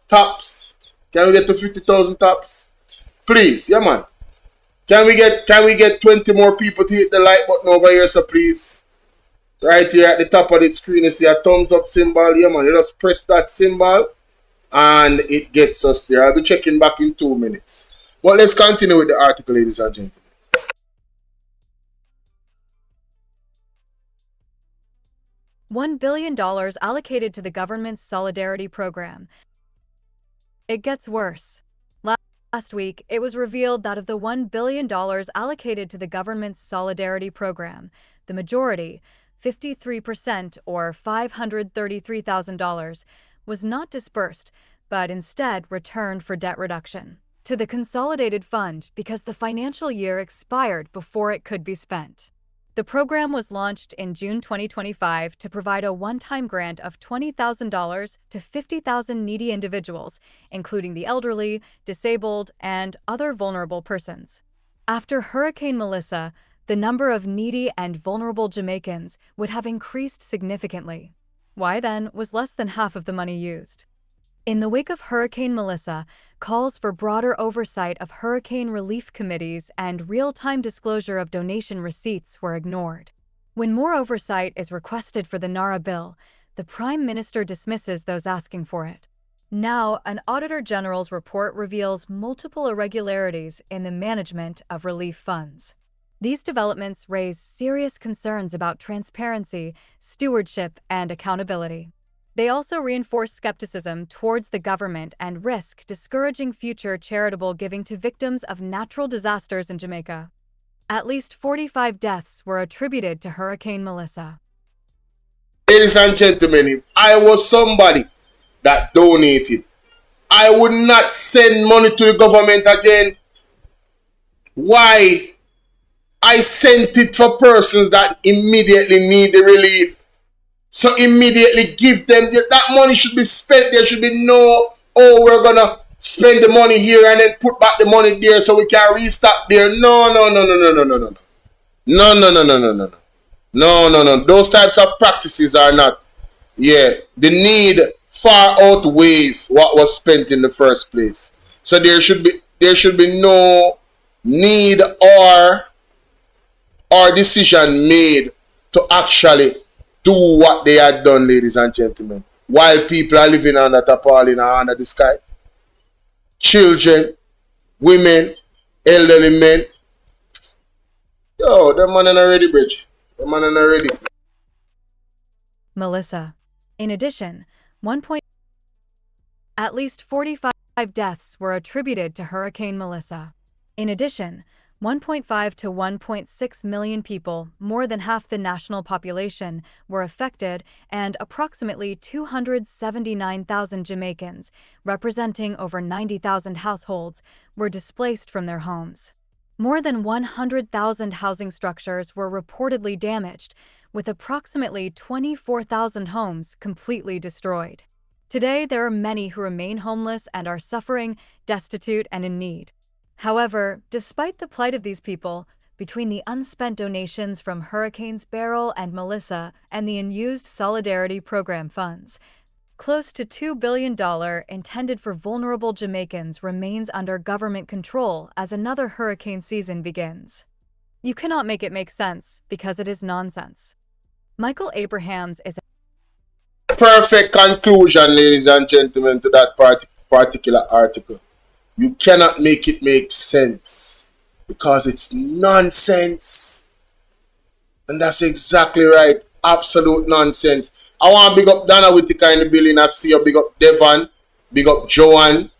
taps? Can we get to 50,000 taps? Please, yeah, man. Can we get 20 more people to hit the like button over here, so please? Right here at the top of the screen, you see a thumbs up symbol. Yeah, man. You just press that symbol and it gets us there. I'll be checking back in 2 minutes. But let's continue with the article, ladies and gentlemen. $1 billion allocated to the government's Solidarity Program. It gets worse. Last week, it was revealed that of the $1 billion allocated to the government's Solidarity Program, the majority, 53% or $533,000, was not dispersed, but instead returned for debt reduction to the Consolidated Fund because the financial year expired before it could be spent. The program was launched in June 2025 to provide a one-time grant of $20,000 to 50,000 needy individuals, including the elderly, disabled, and other vulnerable persons. After Hurricane Melissa, the number of needy and vulnerable Jamaicans would have increased significantly. Why then was less than half of the money used? In the wake of Hurricane Melissa, calls for broader oversight of hurricane relief committees and real-time disclosure of donation receipts were ignored. When more oversight is requested for the NARA bill, the Prime Minister dismisses those asking for it. Now, an Auditor General's report reveals multiple irregularities in the management of relief funds. These developments raise serious concerns about transparency, stewardship, and accountability. They also reinforce skepticism towards the government and risk discouraging future charitable giving to victims of natural disasters in Jamaica. At least 45 deaths were attributed to Hurricane Melissa. Ladies and gentlemen, if I was somebody that donated, I would not send money to the government again. Why? I sent it for persons that immediately need the relief. So immediately give them, that money should be spent. There should be no, oh, we're going to spend the money here and then put back the money there so we can restock there. No. No. Those types of practices are not, the need far outweighs what was spent in the first place. So there should be no need or decision made to actually do what they had done, ladies and gentlemen, while people are living under tarpaulin or under the sky. Children, women, elderly men. Yo, them man ain't ready, bitch. Them man ain't ready. Melissa. In addition, at least 45 deaths were attributed to Hurricane Melissa. In addition, 1.5 to 1.6 million people, more than half the national population, were affected, and approximately 279,000 Jamaicans, representing over 90,000 households, were displaced from their homes. More than 100,000 housing structures were reportedly damaged, with approximately 24,000 homes completely destroyed. Today, there are many who remain homeless and are suffering, destitute, and in need. However, despite the plight of these people, between the unspent donations from Hurricanes Beryl and Melissa and the unused Solidarity Program funds, close to $2 billion intended for vulnerable Jamaicans remains under government control as another hurricane season begins. You cannot make it make sense because it is nonsense. Michael Abrahams is a perfect conclusion, ladies and gentlemen, to that particular article. You cannot make it make sense because it's nonsense. And that's exactly right. Absolute nonsense. I want to big up Donna Whittaker in the building. I see you. Big up Devon. Big up Joanne.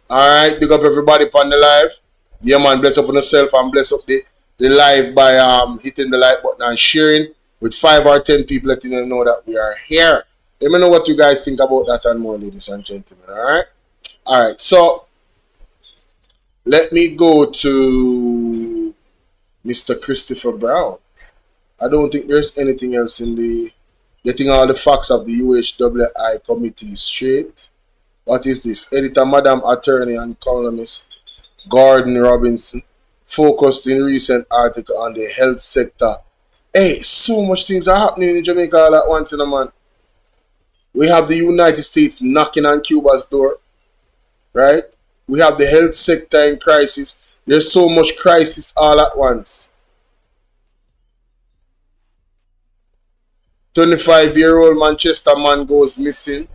Alright. Big up everybody on the live. Yeah, man. Bless up on yourself and bless up the live by hitting the like button and sharing with 5 or 10 people, letting them know that we are here. Let me know what you guys think about that and more, ladies and gentlemen. Alright. Alright. So, let me go to Mr. Christopher Brown. I don't think there's anything else in the getting all the facts of the UHWI committee straight. What is this? Editor, Madam Attorney and columnist Gordon Robinson focused in recent article on the health sector. Hey, so much things are happening in Jamaica all at once in a month. We have the United States knocking on Cuba's door, right? We have the health sector in crisis. There's so much crisis all at once. 25-year-old Manchester man goes missing.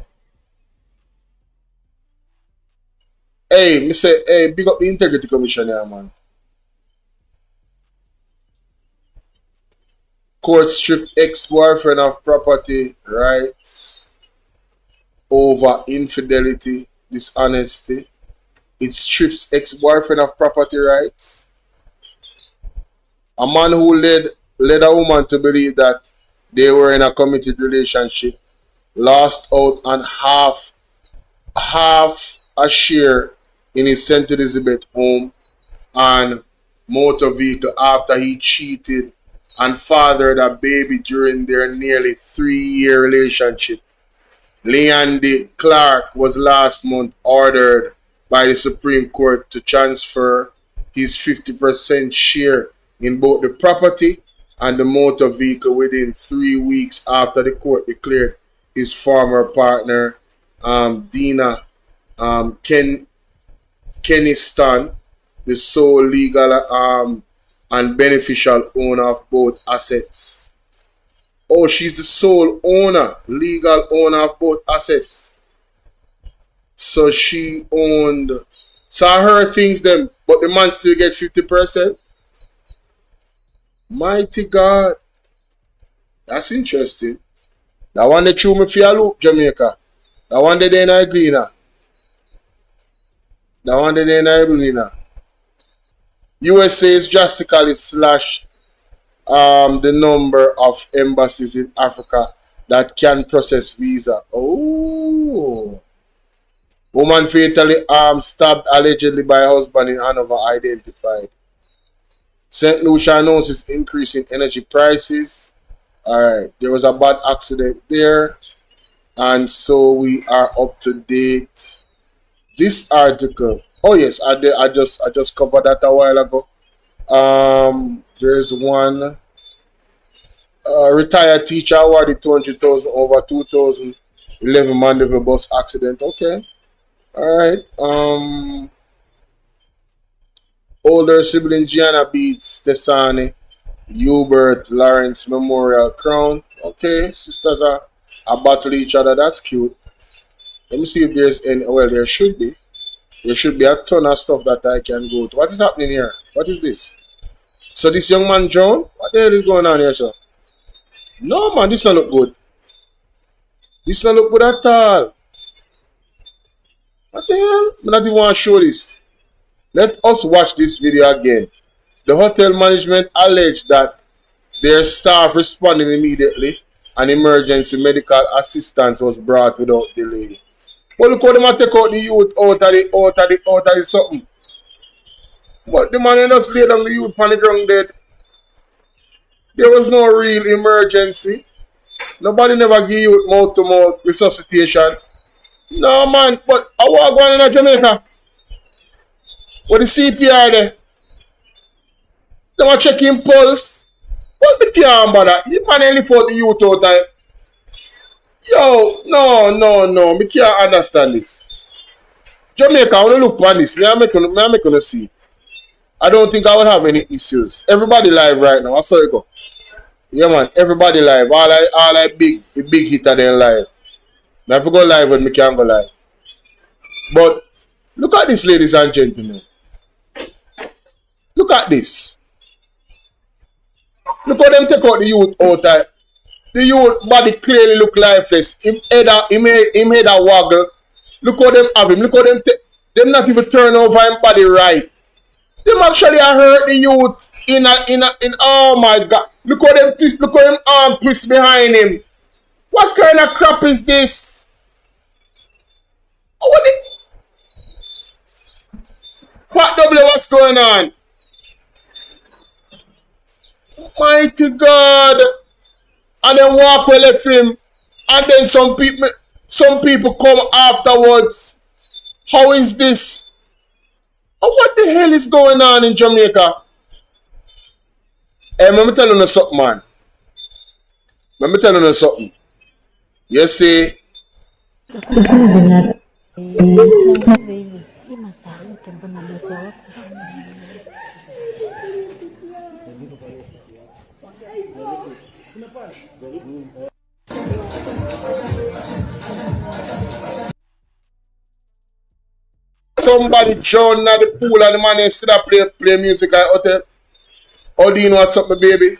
Hey, me say, hey, big up the Integrity Commission here, man. Court stripped ex-boyfriend of property rights over infidelity, dishonesty. It strips ex-boyfriend of property rights. A man who led a woman to believe that they were in a committed relationship lost out on half a share in his St. Elizabeth home and motor vehicle after he cheated and fathered a baby during their nearly 3-year relationship. Leandy Clark was last month ordered by the Supreme Court to transfer his 50% share in both the property and the motor vehicle within 3 weeks after the court declared his former partner, Dina Keniston, the sole legal and beneficial owner of both assets. Oh, she's the sole owner, legal owner of both assets. So she owned, so her things them, but the man still get 50%. Mighty God. That's interesting. That one they threw me for a loop, Jamaica. That one they didn't agree now. That one they didn't agree now. USA is drastically slashed the number of embassies in Africa that can process visa. Oh. Woman fatally stabbed allegedly by husband in Hanover identified. St. Lucia announces increase in energy prices. Alright, there was a bad accident there. And so we are up to date. This article. Oh yes, I just covered that a while ago. There's one retired teacher awarded 200,000 over 2011 Mandeville bus accident. Okay. Alright. Older sibling Gianna beats Stesani, Hubert Lawrence Memorial Crown. Okay, sisters are battle each other. That's cute. Let me see if there's any. Well, there should be. There should be a ton of stuff that I can go to. What is happening here? What is this? So this young man John, what the hell is going on here, sir? No man, this don't look good. This don't look good at all. What the hell? I don't even want to show this. Let us watch this video again. The hotel management alleged that their staff responded immediately and emergency medical assistance was brought without delay. But look how they take out the youth out of the something. But the man just laid on the youth on the ground dead. There was no real emergency. Nobody never give you mouth-to-mouth resuscitation. No man, but I walk going in Jamaica. With the CPR there. They want to check him pulse. What me can't bother? You man only for the youth out there. Yo, no. Me can't understand this. Jamaica, I want to look on this. Me I make you see it. I don't think I will have any issues. Everybody live right now. I saw it go. Yeah man, everybody live. All I big hitter then live. I have to go live when me can't go live. But look at this, ladies and gentlemen. Look at this. Look how them take out the youth out there. The youth body clearly look lifeless. Him head a waggle. Look how them have him. Look how them take. Them not even turn over him body right. Them actually hurt the youth in oh my god. Look how them twist. Look how them arm twist behind him. What kind of crap is this? What the? Pat W, what's going on? Mighty God. And then walk away left him. And then some people come afterwards. How is this? What the hell is going on in Jamaica? Hey, let me tell you something, man. Let me tell you something. You see? Somebody drowned at the pool and the man instead of play music at hotel. How do you know what's up, my baby?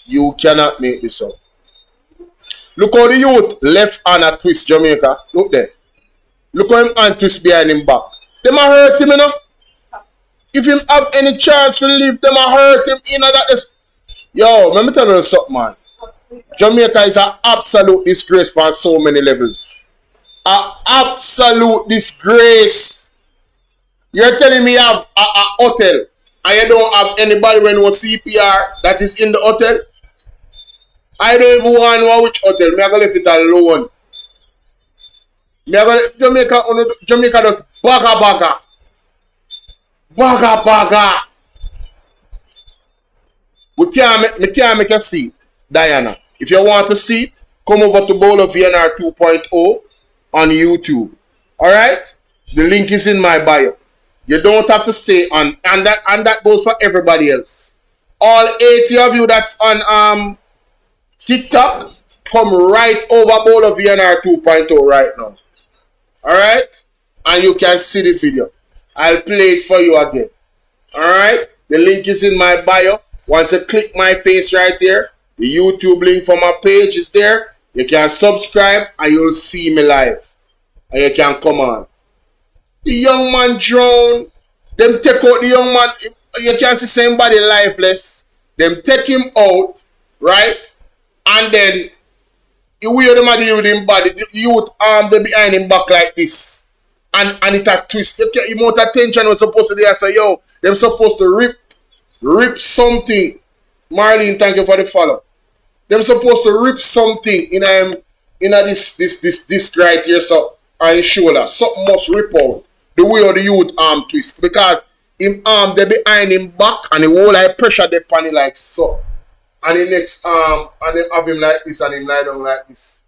You cannot make this up. Look how the youth left hand a twist Jamaica. Look there. Look how him hand twist behind him back. Them a hurt him, you know. If him have any chance to leave, them a hurt him in that. Yo, let me tell you something, man. Jamaica is an absolute disgrace on so many levels. An absolute disgrace. You're telling me you have a hotel and you don't have anybody when no CPR that is in the hotel? I don't even want to know which hotel. Me I gonna leave it alone. Me I gonna Jamaica does baga. Me can't make a seat, Diana. If you want a seat, come over to Bolo VNR 2.0 on YouTube. Alright? The link is in my bio. You don't have to stay on. And that goes for everybody else. All 80 of you that's on TikTok, come right over Bolo VNR 2.0 right now. Alright? And you can see the video. I'll play it for you again. Alright? The link is in my bio. Once you click my face right here, the YouTube link for my page is there. You can subscribe and you'll see me live. And you can come on. The young man drowned. Them take out the young man. You can see somebody lifeless. Them take him out, right? And then you wear them deal with him body. The youth arm them behind him back like this. And it a twist. The amount of attention was supposed to be. I say, yo, them supposed to rip something. Marlene, thank you for the follow. Them supposed to rip something in this right here, so on his shoulder. Something must rip out the way of the youth arm twist. Because him arm they behind him back and the whole like pressure they pan it like so. And the next arm and then have him like this and him lie down like this.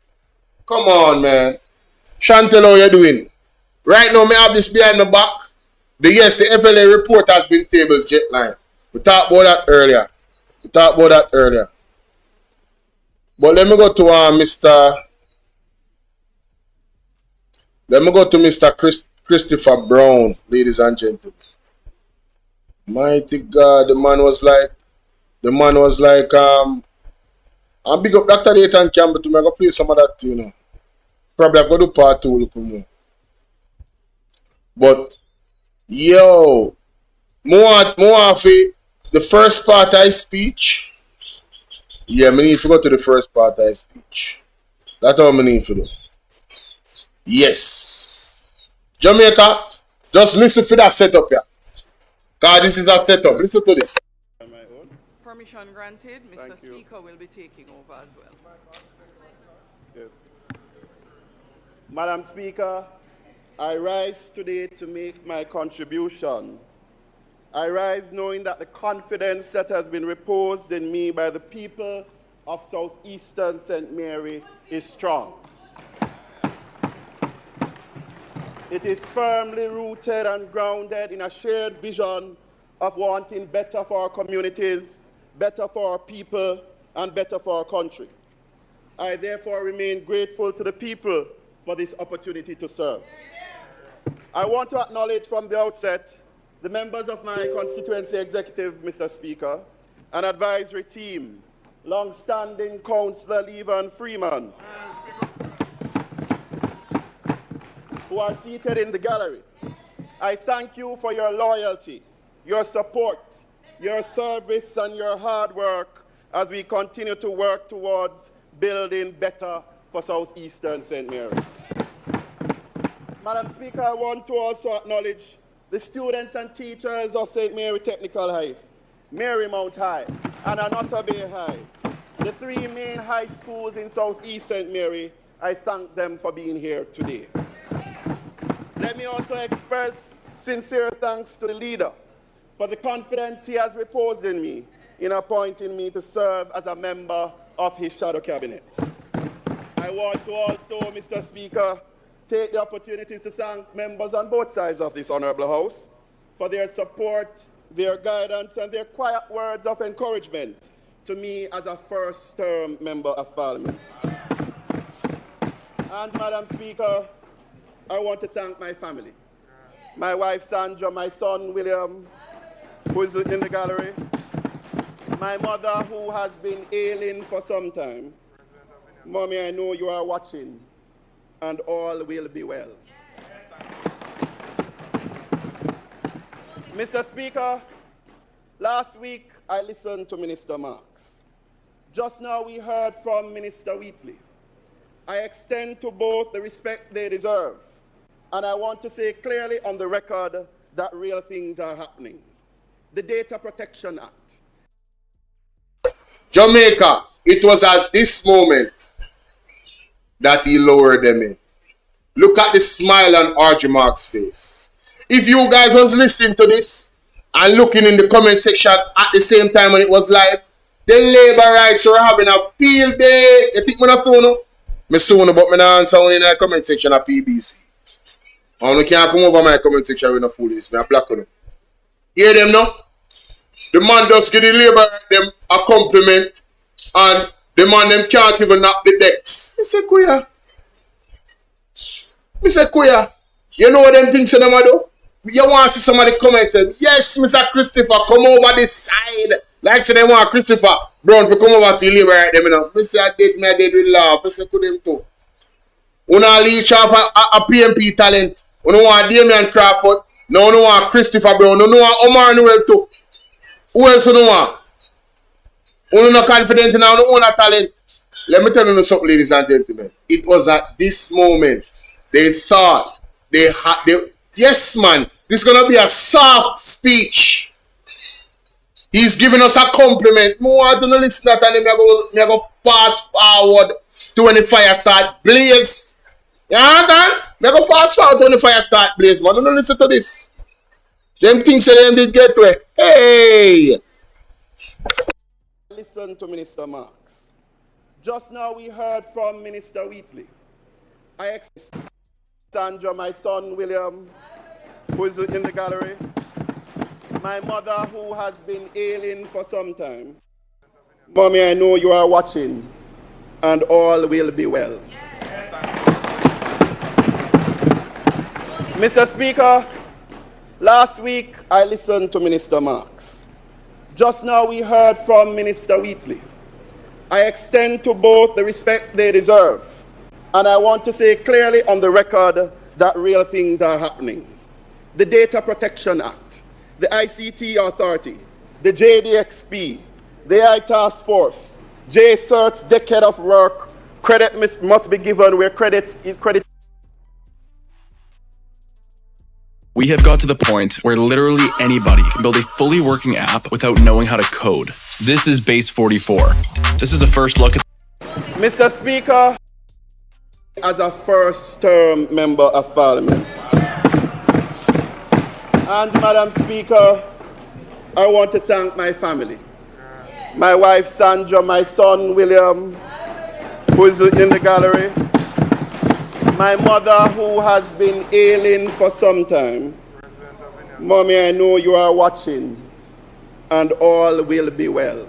Come on, man. Chantel, how you doing? Right now, me have this behind my back. The FLA report has been tabled, Jetline. We talked about that earlier. But let me go to Mr. Christopher Brown, ladies and gentlemen. Mighty God, the man was like, I'm big up Dr. Nathan Campbell to me. I'm going to play some of that too, you know. Probably I've got to do part 2 look more. But, yo, more the first part of his speech. Yeah, I need to go to the first part of his speech. That's all I need to do. Yes. Jamaica, just listen to that setup here. God, this is a setup. Listen to this. Permission granted. Mr. Speaker will be taking over as well. Yes. Madam Speaker, I rise today to make my contribution. I rise knowing that the confidence that has been reposed in me by the people of Southeastern St. Mary is strong. It is firmly rooted and grounded in a shared vision of wanting better for our communities, better for our people, and better for our country. I therefore remain grateful to the people for this opportunity to serve. I want to acknowledge from the outset the members of my constituency executive, Mr. Speaker, and advisory team, long-standing Councillor Levan Freeman, who are seated in the gallery. I thank you for your loyalty, your support, your service, and your hard work as we continue to work towards building better for Southeastern St. Mary. Madam Speaker, I want to also acknowledge the students and teachers of St. Mary Technical High, Marymount High, and Anota Bay High, the 3 main high schools in Southeast St. Mary. I thank them for being here today. Let me also express sincere thanks to the leader for the confidence he has reposed in me in appointing me to serve as a member of his shadow cabinet. I want to also, Mr. Speaker, take the opportunity to thank members on both sides of this honorable house for their support, their guidance, and their quiet words of encouragement to me as a first-term member of Parliament. And, Madam Speaker, I want to thank my family. My wife, Sandra, my son, William, who is in the gallery, my mother, who has been ailing for some time. Mommy, I know you are watching, and all will be well. Mr. Speaker, last week I listened to Minister Marks. Just now we heard from Minister Wheatley. I extend to both the respect they deserve, and I want to say clearly on the record that real things are happening. The Data Protection Act. Jamaica, it was at this moment that he lowered them in. Look at the smile on RJ Mark's face. If you guys was listening to this and looking in the comment section at the same time when it was live, the labor rights are having a field day. You think me not know? Me soon, but me not answer in the comment section at PBC. And you can't come over my comment section with no foolish. Me a black on them. Hear them now? The man just give the labor them a compliment and the man them can't even knock the decks. I say, Kuya. Mr. Kuya, you know what them things them do? You want to see somebody comment and say, yes, Mr. Christopher, come over this side. Like say they want Christopher Brown to come over to liberate them, you know. Me say I did with love. Me say could them too. Una leech off a PMP talent. Una want Damian Crawford. No, no want Christopher Brown. No, no want Omar Noel too. Who else you want? Una not confident in our own talent. Let me tell you something, ladies and gentlemen. It was at this moment they thought yes, man, this is gonna be a soft speech. He's giving us a compliment. I want to listen to that and I go fast forward to when the fire start blaze. You understand? I go fast forward to when the fire start blaze, man. Don't listen to this. Them things that them did get to it. Hey! Listen to Minister Marks. Just now we heard from Minister Wheatley. I expect Sandra, my son William, who is in the gallery. My mother, who has been ailing for some time. Mommy, I know you are watching, and all will be well. Mr. Speaker, last week I listened to Minister Marks. Just now we heard from Minister Wheatley. I extend to both the respect they deserve, and I want to say clearly on the record that real things are happening. The Data Protection Act, the ICT Authority, the JDXP, the AI Task Force, JCERT's decade of work, credit must be given where credit is credit. We have got to the point where literally anybody can build a fully working app without knowing how to code. This is Base 44. This is a first look at... Mr. Speaker, as a first-term member of Parliament, and Madam Speaker, I want to thank my family. My wife Sandra, my son William, who is in the gallery. My mother, who has been ailing for some time. Mommy, I know you are watching, and all will be well.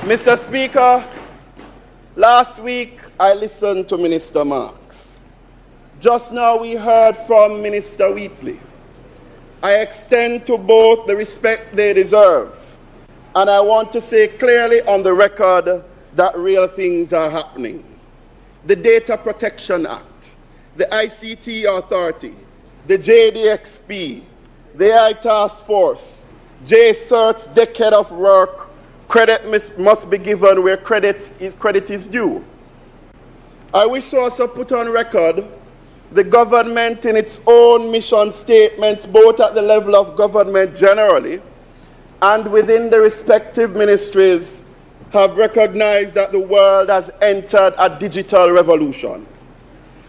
Mr. Speaker, last week I listened to Minister Marks. Just now we heard from Minister Wheatley. I extend to both the respect they deserve, and I want to say clearly on the record that real things are happening. The Data Protection Act, the ICT Authority, the JDXP, the AI Task Force, JCERT's decade of work, credit must be given where credit is due. I wish to also put on record the government in its own mission statements, both at the level of government generally and within the respective ministries, have recognized that the world has entered a digital revolution.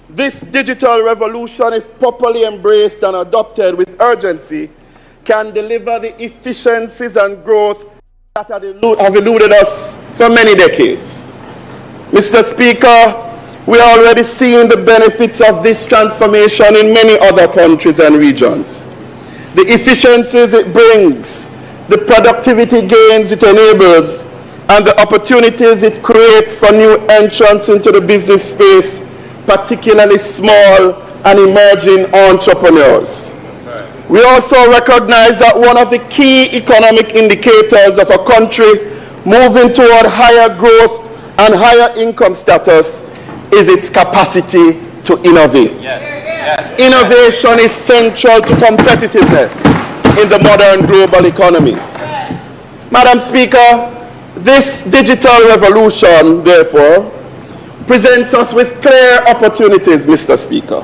This digital revolution, if properly embraced and adopted with urgency, can deliver the efficiencies and growth that have eluded us for many decades. Mr. Speaker, we are already seeing the benefits of this transformation in many other countries and regions. The efficiencies it brings, the productivity gains it enables, and the opportunities it creates for new entrants into the business space, particularly small and emerging entrepreneurs. We also recognize that one of the key economic indicators of a country moving toward higher growth and higher income status is its capacity to innovate. Innovation is central to competitiveness in the modern global economy. Madam Speaker, this digital revolution, therefore, presents us with clear opportunities, Mr. Speaker.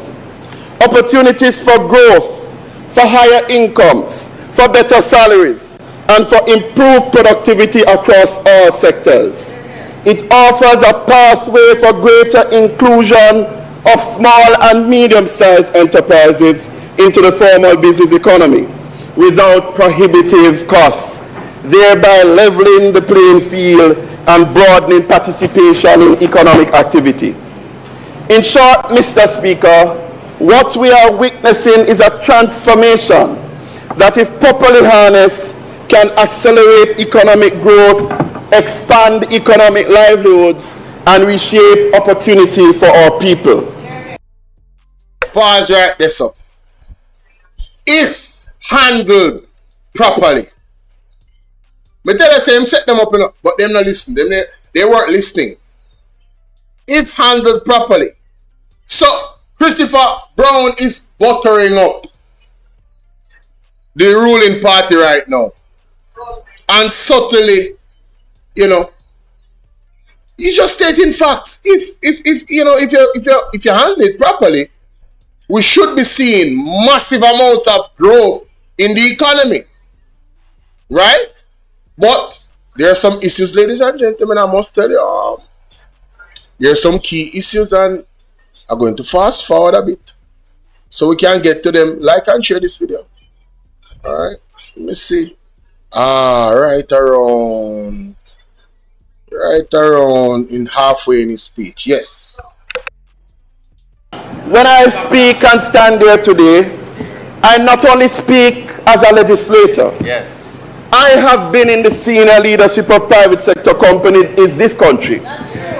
Opportunities for growth, for higher incomes, for better salaries, and for improved productivity across all sectors. It offers a pathway for greater inclusion of small and medium-sized enterprises into the formal business economy without prohibitive costs, thereby leveling the playing field and broadening participation in economic activity. In short, Mr. Speaker, what we are witnessing is a transformation that, if properly harnessed, can accelerate economic growth, expand economic livelihoods, and reshape opportunity for our people. Pause right there, so. If handled properly. Me tell you, say him set them up, you know, but them not listen. They weren't listening. If handled properly. So Christopher Brown is buttering up the ruling party right now. And subtly, you know, he's just stating facts. If you handle it properly, we should be seeing massive amounts of growth in the economy. Right? But there are some issues, ladies and gentlemen, I must tell you. There are some key issues, and I'm going to fast forward a bit so we can get to them. Like and share this video. Alright, let me see. Right around in halfway in his speech. Yes. When I speak and stand here today, I not only speak as a legislator. Yes. I have been in the senior leadership of private sector companies in this country.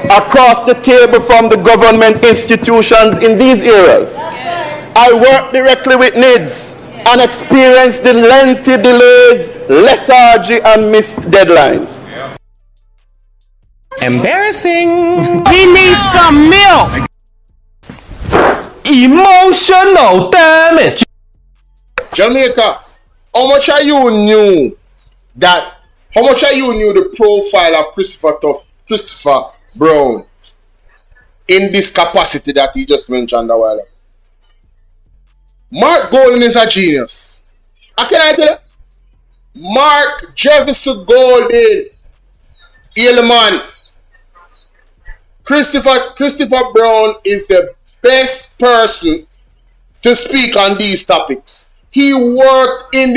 Across the table from the government institutions in these areas. I work directly with needs and experience the lengthy delays, lethargy, and missed deadlines. Embarrassing. He needs some milk. Emotional damage. Jamaica, how much are you knew the profile of Christopher Brown in this capacity that he just mentioned a while ago? Mark Golden is a genius. How can I tell you? Mark Jefferson Golden, man. Christopher Brown is the best person to speak on these topics. He worked in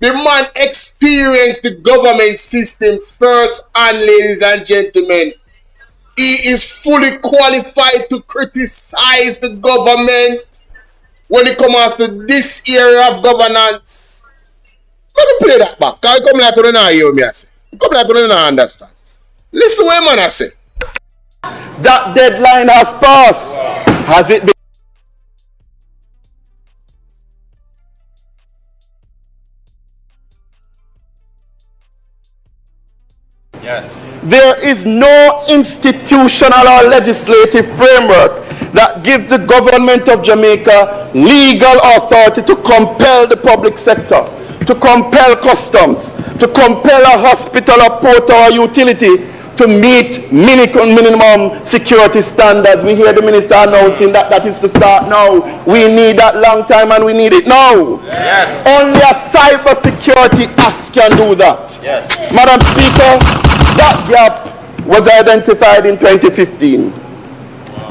the man experienced the government system first, and ladies and gentlemen, he is fully qualified to criticize the government when it comes to this area of governance. Let me play that back. Because come like you don't hear me I say. Come like you don't understand. Listen what man I say. That deadline has passed. Has it been? Yes. There is no institutional or legislative framework that gives the government of Jamaica legal authority to compel the public sector, to compel customs, to compel a hospital, a port, or a utility to meet minimum security standards. We hear the minister announcing that is to start now. We need that long time and we need it now. Yes. Only a cyber security act can do that. Yes. Madam Speaker, that gap was identified in 2015.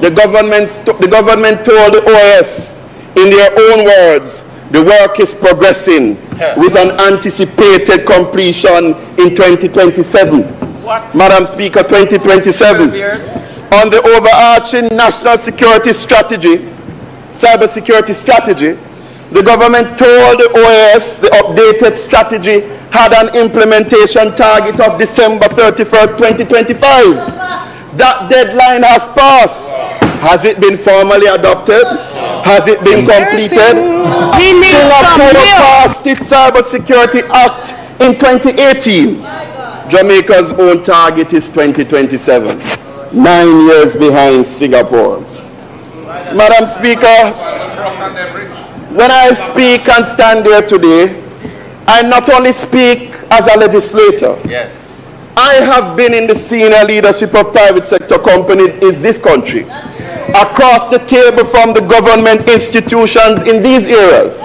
The government told the OAS, in their own words, the work is progressing with an anticipated completion in 2027. What? Madam Speaker, 2027. On the overarching national security strategy, cyber security strategy, the government told the OAS the updated strategy had an implementation target of December 31st, 2025. That deadline has passed. Has it been formally adopted? Has it been completed? Singapore passed its Cyber Security Act in 2018. Jamaica's own target is 2027. 9 years behind Singapore. Madam Speaker, when I speak and stand here today, I not only speak as a legislator. Yes. I have been in the senior leadership of private sector companies in this country. Across the table from the government institutions in these areas.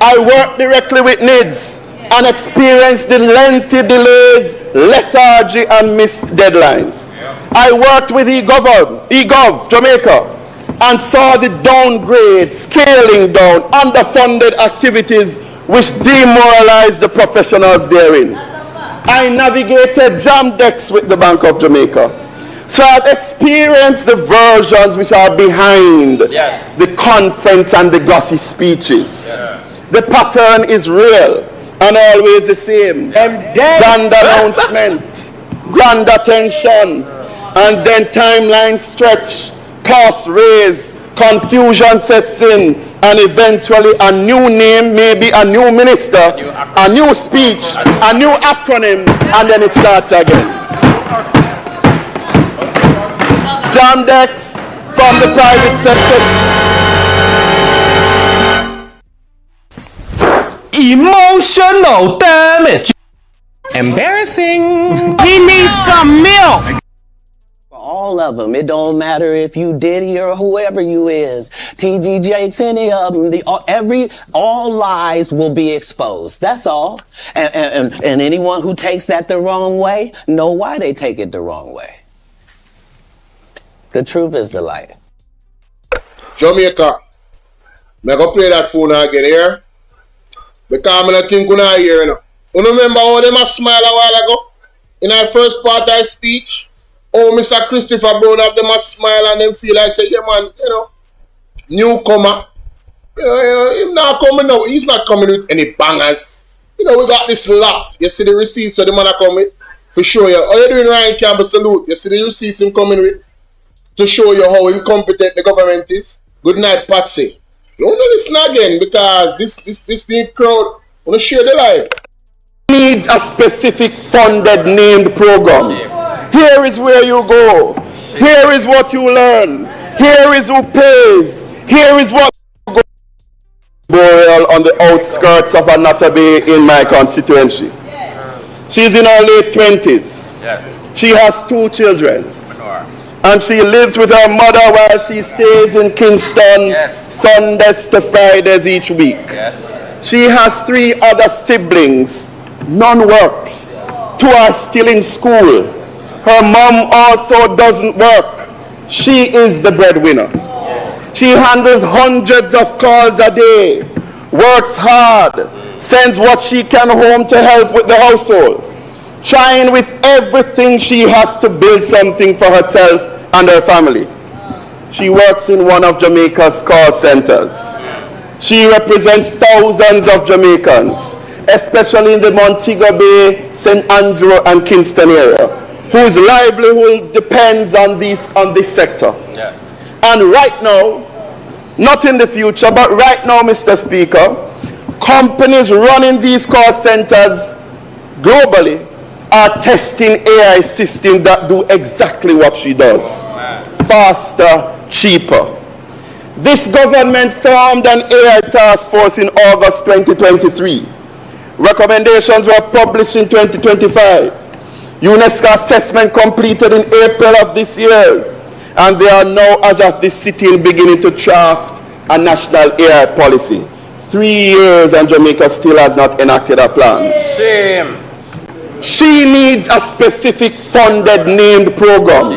I work directly with needs and experience the lengthy delays, lethargy, and missed deadlines. I worked with Govt, Jamaica, and saw the downgrade, scaling down, underfunded activities which demoralized the professionals therein. I navigated jam decks with the Bank of Jamaica. So I've experienced the versions which are behind the conference and the glossy speeches. The pattern is real and always the same. Grand announcement, grand attention, and then timeline stretch, cost raise, confusion sets in, and eventually a new name, maybe a new minister, a new speech, a new acronym, and then it starts again. Jamdex from the private sector. Emotional damage. Embarrassing. He needs some milk. For all of them, it don't matter if you Diddy or whoever you is. TG Jakes, any of them, all lies will be exposed. That's all. And anyone who takes that the wrong way, know why they take it the wrong way. The truth is the light. Jamaica, me go play that phone again here. Because I don't think you know here, you know. You remember how them a smile a while ago? In our first part of our speech, oh, Mr. Christopher Brown have them a smile and them feel like say, yeah man, you know, newcomer. You know, him not coming now. He's not coming with any bangers. You know, we got this lot. You see the receipts so the man are coming for show you. All you doing Ryan Campbell salute. You see the receipts him coming with to show you how incompetent the government is. Good night, Patsy. Don't listen again because this big crowd wanna share the life. Needs a specific funded named program. Here is where you go. Here is what you learn. Here is who pays. Here is what you go. Burial on the outskirts of Anata Bay in my constituency. She's in her late 20s. Yes. She has 2 children. And she lives with her mother while she stays in Kingston Sundays to Fridays each week. Yes. She has 3 other siblings. None works. 2 are still in school. Her mom also doesn't work. She is the breadwinner. She handles hundreds of calls a day, works hard, sends what she can home to help with the household, trying with everything she has to build something for herself and her family. She works in one of Jamaica's call centers. She represents thousands of Jamaicans, especially in the Montego Bay, St. Andrew and Kingston area, whose livelihood depends on this sector. Yes. And right now, not in the future, but right now, Mr. Speaker, companies running these call centers globally are testing AI systems that do exactly what she does. Faster, cheaper. This government formed an AI task force in August 2023. Recommendations were published in 2025. UNESCO assessment completed in April of this year. And they are now, as of this sitting, beginning to draft a national AI policy. 3 years and Jamaica still has not enacted a plan. Shame. She needs a specific funded named program.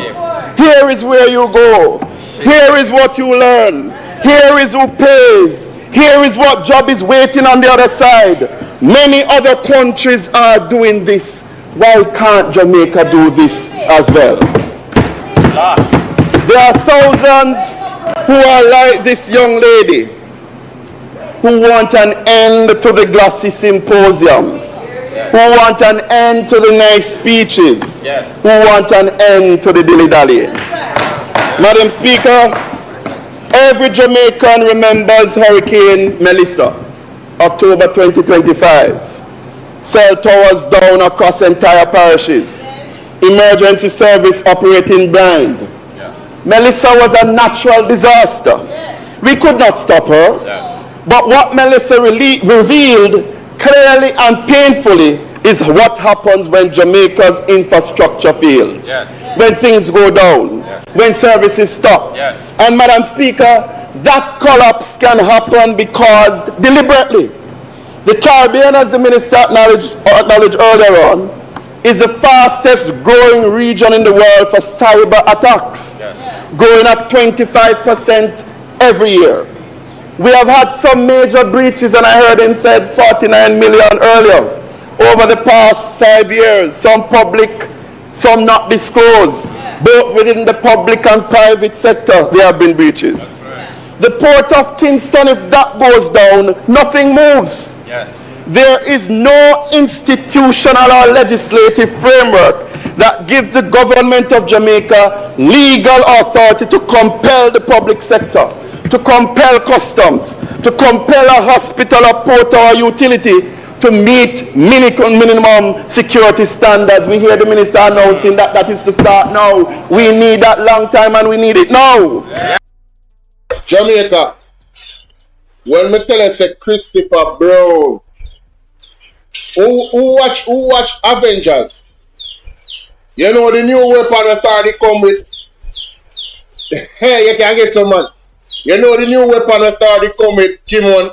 Here is where you go. Here is what you learn. Here is who pays. Here is what job is waiting on the other side. Many other countries are doing this. Why can't Jamaica do this as well? Lost. There are thousands who are like this young lady who want an end to the glossy symposiums, who want an end to the nice speeches, who want an end to the dilly-dallying. Madam Speaker, every Jamaican remembers Hurricane Melissa, October 2025. Cell towers down across entire parishes. Emergency service operating blind. Melissa was a natural disaster. We could not stop her. But what Melissa revealed clearly and painfully is what happens when Jamaica's infrastructure fails. When things go down. When services stop. And Madam Speaker, that collapse can happen because deliberately. The Caribbean, as the Minister acknowledged earlier on, is the fastest growing region in the world for cyber attacks, growing at 25% every year. We have had some major breaches, and I heard him said 49 million earlier, over the past 5 years, some public, some not disclosed. Both within the public and private sector, there have been breaches. The port of Kingston, if that goes down, nothing moves. There is no institutional or legislative framework that gives the government of Jamaica legal authority to compel the public sector to compel customs, to compel a hospital, a port, or a utility to meet minimum security standards. We hear the minister announcing that that is to start now. We need that long time and we need it now. Jamaica, when me tell you say Christopher Brown, who watch Avengers? You know the new weapon authority come with. Hey, you can get some man. You know the new weapon authority come with Timon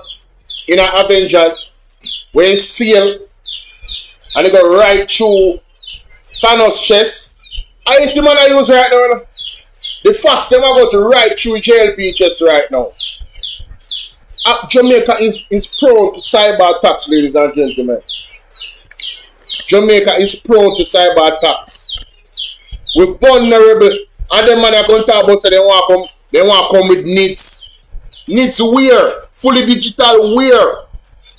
in our Avengers. When he seal and he go right through Thanos' chest. I think man I use right now. The facts them are going to right through JLP chest right now. Jamaica is prone to cyber attacks, ladies and gentlemen. Jamaica is prone to cyber attacks. We're vulnerable. And them man are going to talk about so they want to come with needs. Needs where? Fully digital where?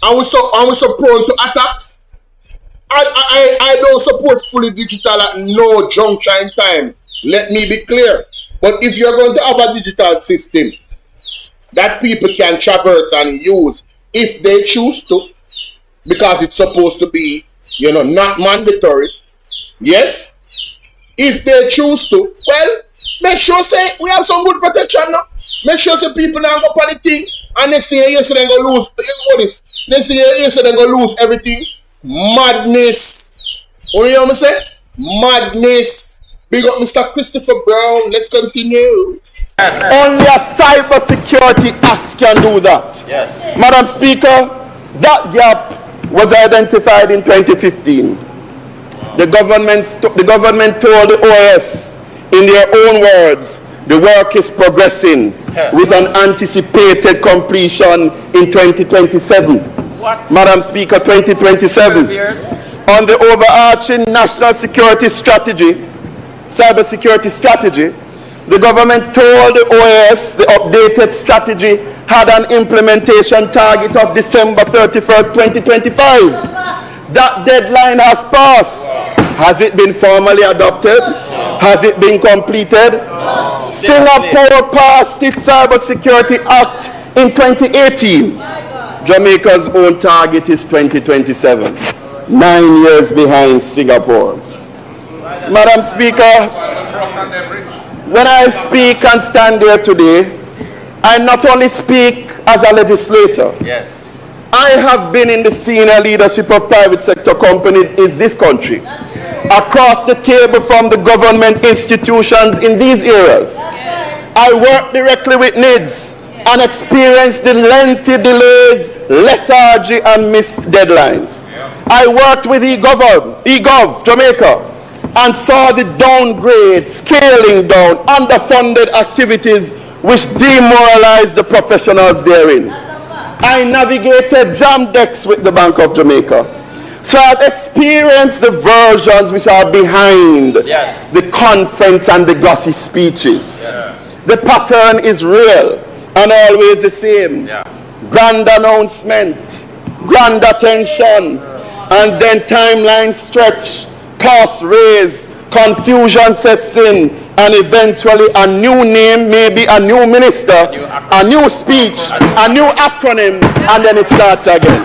And we're so prone to attacks. I don't support fully digital at no juncture in time. Let me be clear. But if you're going to have a digital system that people can traverse and use if they choose to, because it's supposed to be, you know, not mandatory. Yes? If they choose to, well, make sure say we have some good protection now. Make sure say people now go on the thing, and next thing you hear, so they're going to lose all this. Next thing you hear, so they're going to lose everything. Madness. What you know what I'm saying? Madness. Big up Mr. Christopher Brown. Let's continue. Yes. Only a cyber security act can do that. Yes. Madam Speaker, that gap was identified in 2015. The government told the OAS, in their own words, the work is progressing with an anticipated completion in 2027. What? Madam Speaker, 2027. On the overarching national security strategy, cyber security strategy, the government told the OAS the updated strategy had an implementation target of December 31st, 2025. That deadline has passed. Has it been formally adopted? Has it been completed? Singapore passed its Cyber Security Act in 2018. Jamaica's own target is 2027. 9 years behind Singapore. Madam Speaker, when I speak and stand here today, I not only speak as a legislator. Yes. I have been in the senior leadership of private sector companies in this country, across the table from the government institutions in these areas. I work directly with needs and experience the lengthy delays, lethargy, and missed deadlines. I worked with Govt, Jamaica, and saw the downgrade, scaling down, underfunded activities which demoralized the professionals therein. I navigated jam decks with the Bank of Jamaica. So I've experienced the versions which are behind the conference and the glossy speeches. The pattern is real and always the same. Grand announcement, grand attention, and then timeline stretch, cost raise, confusion sets in, and eventually a new name, maybe a new minister, a new speech, a new acronym, and then it starts again.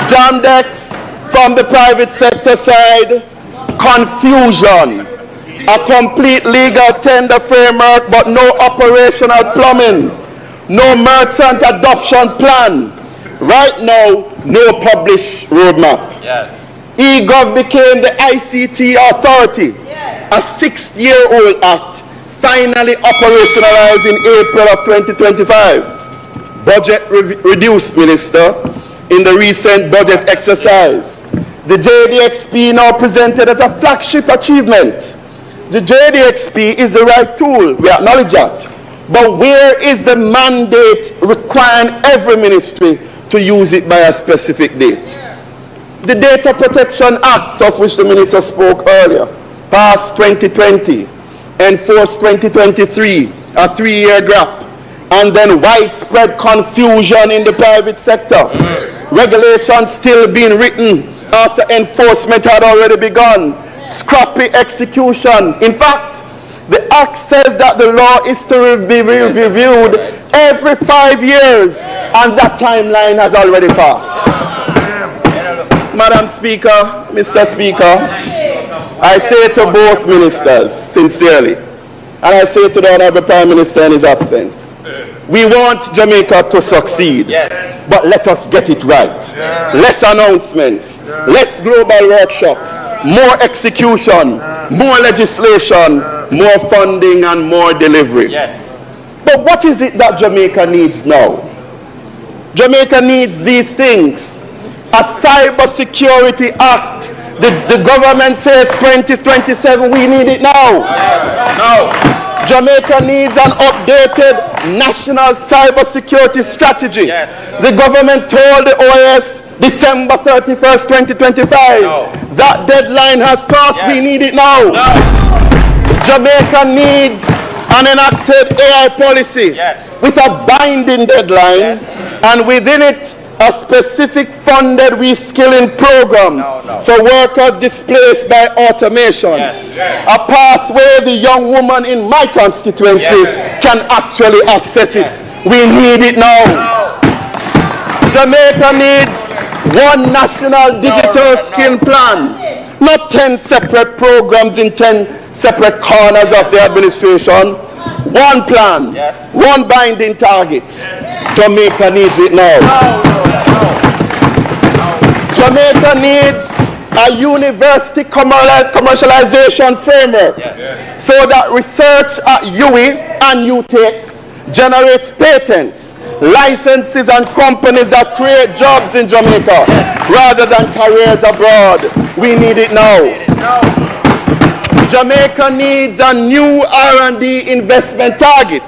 Jam decks from the private sector side, confusion, a complete legal tender framework but no operational plumbing, no merchant adoption plan. Right now, no published roadmap. Govt became the ICT authority, a 6-year-old act, finally operationalized in April of 2025. Budget reduced, Minister, in the recent budget exercise. The JDXP now presented as a flagship achievement. The JDXP is the right tool, we acknowledge that. But where is the mandate requiring every ministry to use it by a specific date? The Data Protection Act, of which the minister spoke earlier, passed 2020, enforced 2023, a 3-year gap, and then widespread confusion in the private sector. Regulations still being written after enforcement had already begun. Scrappy execution. In fact, the act says that the law is to be reviewed every 5 years, and that timeline has already passed. Madam Speaker, Mr. Speaker, I say to both ministers sincerely, and I say to the Honorable Prime Minister in his absence, we want Jamaica to succeed, but let us get it right. Less announcements, less global workshops, more execution, more legislation, more funding and more delivery. But what is it that Jamaica needs now? Jamaica needs these things. A Cyber Security Act. The government says 2027, we need it now. Jamaica needs an updated national cybersecurity strategy. The government told the OAS December 31st, 2025. That deadline has passed. We need it now. Jamaica needs an enacted AI policy with a binding deadline and within it a specific funded reskilling program for workers displaced by automation. A pathway the young woman in my constituency can actually access it. We need it now. Jamaica needs one national digital skill plan, not 10 separate programs in 10 separate corners of the administration. One plan, one binding target. Jamaica needs it now. Jamaica needs a university commercialization framework so that research at UWI and UTech generates patents, licenses and companies that create jobs in Jamaica rather than careers abroad. We need it now. Jamaica needs a new R&D investment target.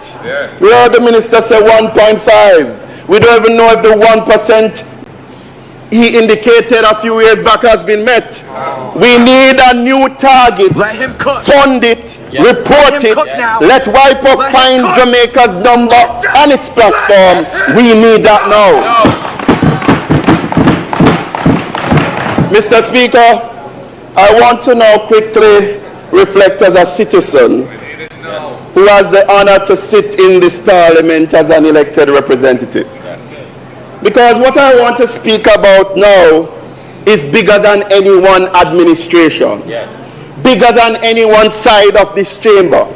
We heard the minister say 1.5. We don't even know if the 1% he indicated a few years back has been met. We need a new target. Fund it, report it, let WIPO find Jamaica's number and its platform. We need that now. Mr. Speaker, I want to now quickly reflect as a citizen who has the honor to sit in this parliament as an elected representative. Because what I want to speak about now is bigger than any one administration, bigger than any one side of this chamber.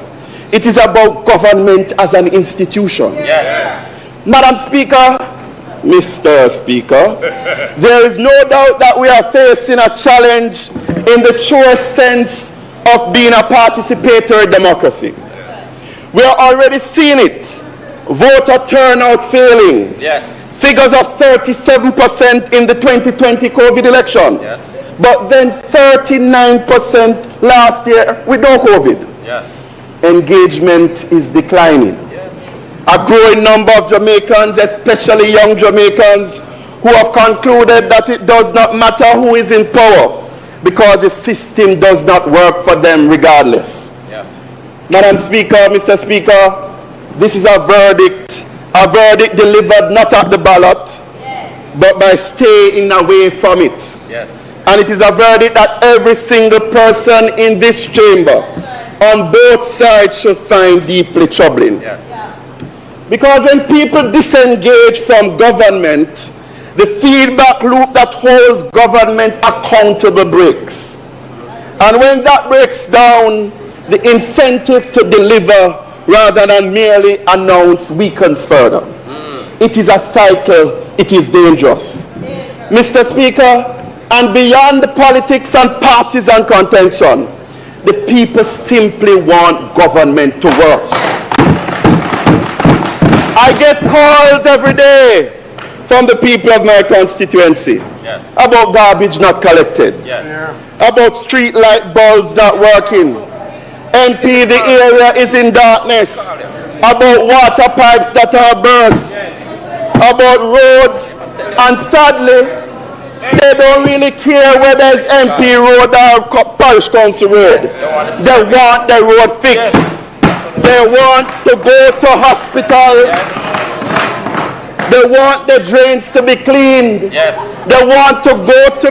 It is about government as an institution. Madam Speaker, Mr. Speaker, there is no doubt that we are facing a challenge in the truest sense of being a participatory democracy. We are already seeing it. Voter turnout failing. Figures of 37% in the 2020 COVID election. But then 39% last year with no COVID. Engagement is declining. A growing number of Jamaicans, especially young Jamaicans, who have concluded that it does not matter who is in power because the system does not work for them regardless. Madam Speaker, Mr. Speaker, this is a verdict delivered not at the ballot, but by staying away from it. And it is a verdict that every single person in this chamber on both sides should find deeply troubling. Because when people disengage from government, the feedback loop that holds government accountable breaks. And when that breaks down, the incentive to deliver rather than merely announce weakens further. It is a cycle. It is dangerous. Mr. Speaker, and beyond the politics and parties and contention, the people simply want government to work. I get calls every day from the people of my constituency about garbage not collected, about street light bulbs not working. MP, the area is in darkness. About water pipes that are burst. About roads. And sadly, they don't really care whether it's MP road or Parish Council road. They want the road fixed. They want to go to hospital. They want the drains to be cleaned. They want to go to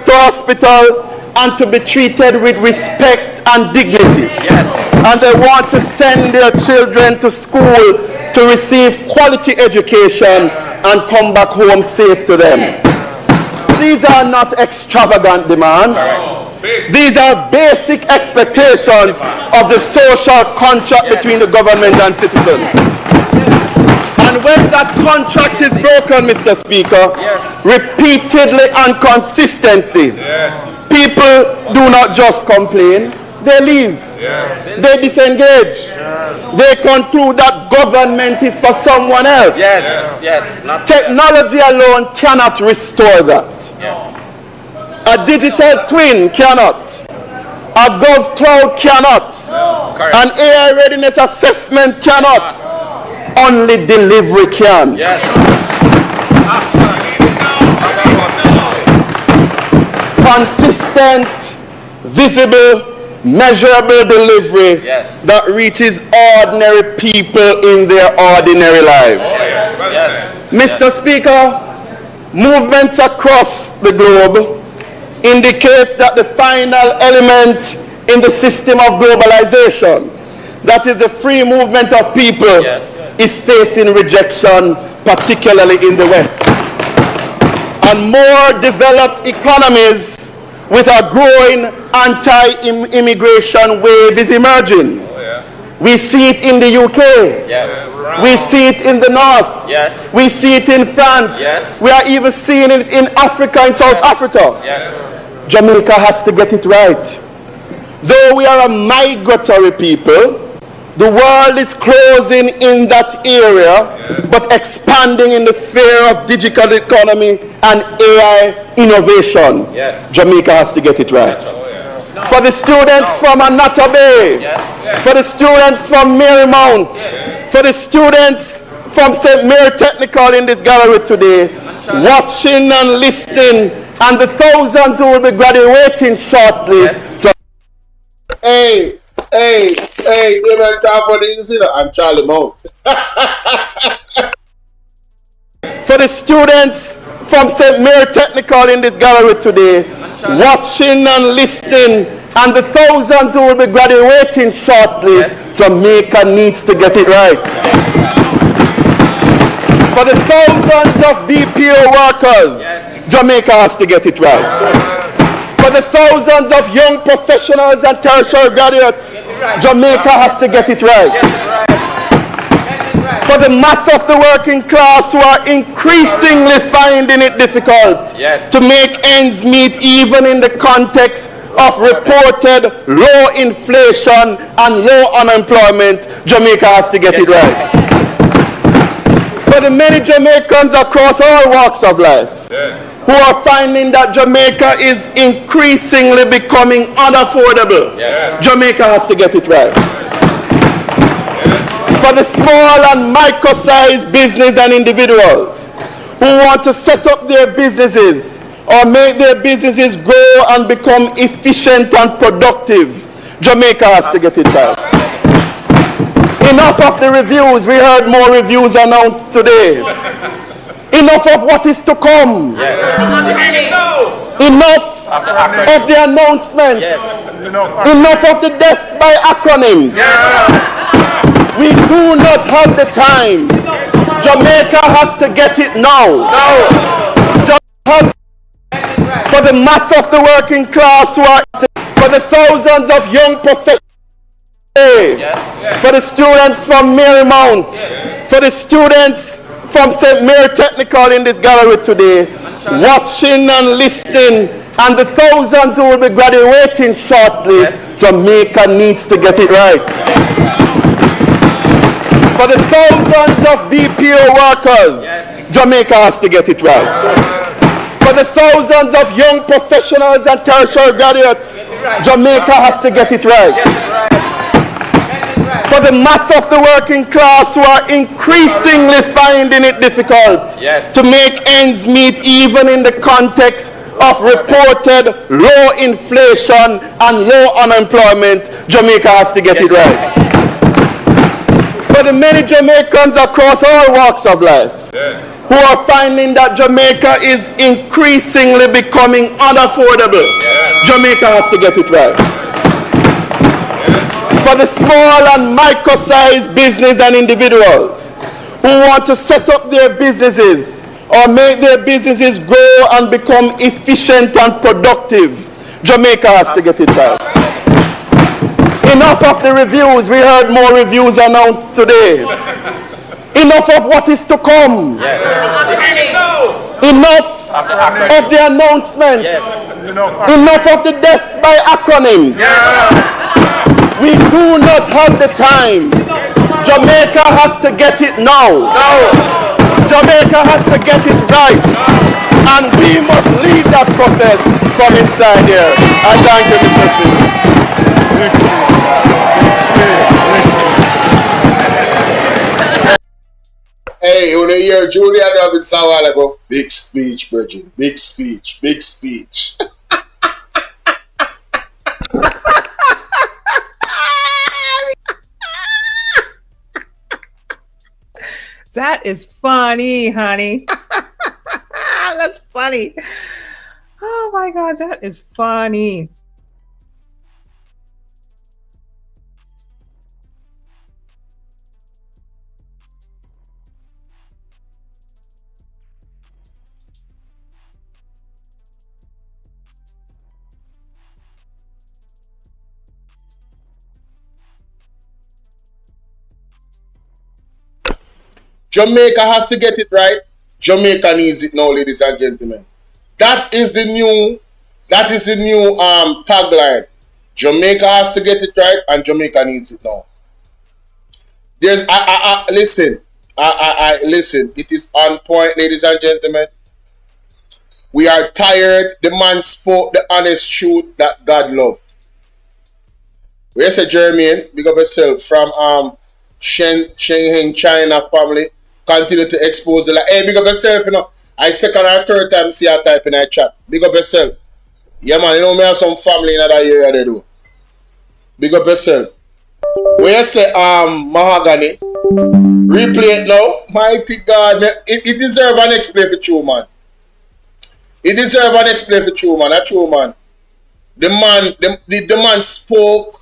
hospital and to be treated with respect and dignity. And they want to send their children to school to receive quality education and come back home safe to them. These are not extravagant demands. These are basic expectations of the social contract between the government and citizens. And when that contract is broken, Mr. Speaker, repeatedly and consistently, people do not just complain, they leave. They disengage. They conclude that government is for someone else. Technology alone cannot restore that. A digital twin cannot. A Govt cannot. An AI readiness assessment cannot. Only delivery can. Consistent, visible, measurable delivery that reaches ordinary people in their ordinary lives. Mr. Speaker, movements across the globe indicates that the final element in the system of globalization, that is the free movement of people, is facing rejection, particularly in the West. And more developed economies with a growing anti-immigration wave is emerging. We see it in the UK. We see it in the North. We see it in France. We are even seeing it in Africa, in South Africa. Jamaica has to get it right. Though we are a migratory people, the world is closing in that area, but expanding in the sphere of digital economy and AI innovation. Jamaica has to get it right. For the students from Anata Bay, for the students from Marymount, for the students from St. Mary Technical in this gallery today, watching and listening, and the thousands who will be graduating shortly. Hey, I'm Charlie Mount. For the students from St. Mary Technical in this gallery today, watching and listening, and the thousands who will be graduating shortly, Jamaica needs to get it right. For the thousands of BPO workers, Jamaica has to get it right. For the thousands of young professionals and tertiary graduates, Jamaica has to get it right. For the mass of the working class who are increasingly finding it difficult to make ends meet even in the context of reported low inflation and low unemployment, Jamaica has to get it right. For the many Jamaicans across all walks of life who are finding that Jamaica is increasingly becoming unaffordable, Jamaica has to get it right. For the small and micro-sized business and individuals who want to set up their businesses or make their businesses grow and become efficient and productive, Jamaica has to get it right. Enough of the reviews. We heard more reviews announced today. Enough of what is to come. Enough of the announcements. Enough of the death by acronyms. We do not have the time. Jamaica has to get it now. For the mass of the working class who are, for the thousands of young professionals, for the students from Marymount, for the students from St. Mary Technical in this gallery today, watching and listening, and the thousands who will be graduating shortly, Jamaica needs to get it right. For the thousands of BPO workers, Jamaica has to get it right. For the thousands of young professionals and tertiary graduates, Jamaica has to get it right. For the mass of the working class who are increasingly finding it difficult to make ends meet even in the context of reported low inflation and low unemployment, Jamaica has to get it right. For the many Jamaicans across all walks of life who are finding that Jamaica is increasingly becoming unaffordable, Jamaica has to get it right. For the small and micro-sized business and individuals who want to set up their businesses or make their businesses grow and become efficient and productive, Jamaica has to get it right. Enough of the reviews. We heard more reviews announced today. Enough of what is to come. Enough of the announcements. Enough of the death by acronyms. We do not have the time. Jamaica has to get it now. Jamaica has to get it right. And we must lead that process from inside here. I thank you, Mr. Speaker. Hey, when you hear Julia Robinson a while ago, big speech, Virgin. Big speech, big speech. That is funny, honey. That's funny. Oh my God, that is funny. Jamaica has to get it right. Jamaica needs it now, ladies and gentlemen. That is the new tagline. Jamaica has to get it right, and Jamaica needs it now. Listen. It is on point, ladies and gentlemen. We are tired. The man spoke the honest truth that God loves. Where's a Jermaine? Big up yourself from Shenheng China family. Continue to expose the light. Hey, big up yourself, you know. I second or third time see a type in a chat. Big up yourself. Yeah, man, you know, me have some family in that area they do. Big up yourself. Where you say, Mahogany, replay it now. Mighty God, it deserve an explain for true, man. It deserve an explain for true, man. That's true, man. The man spoke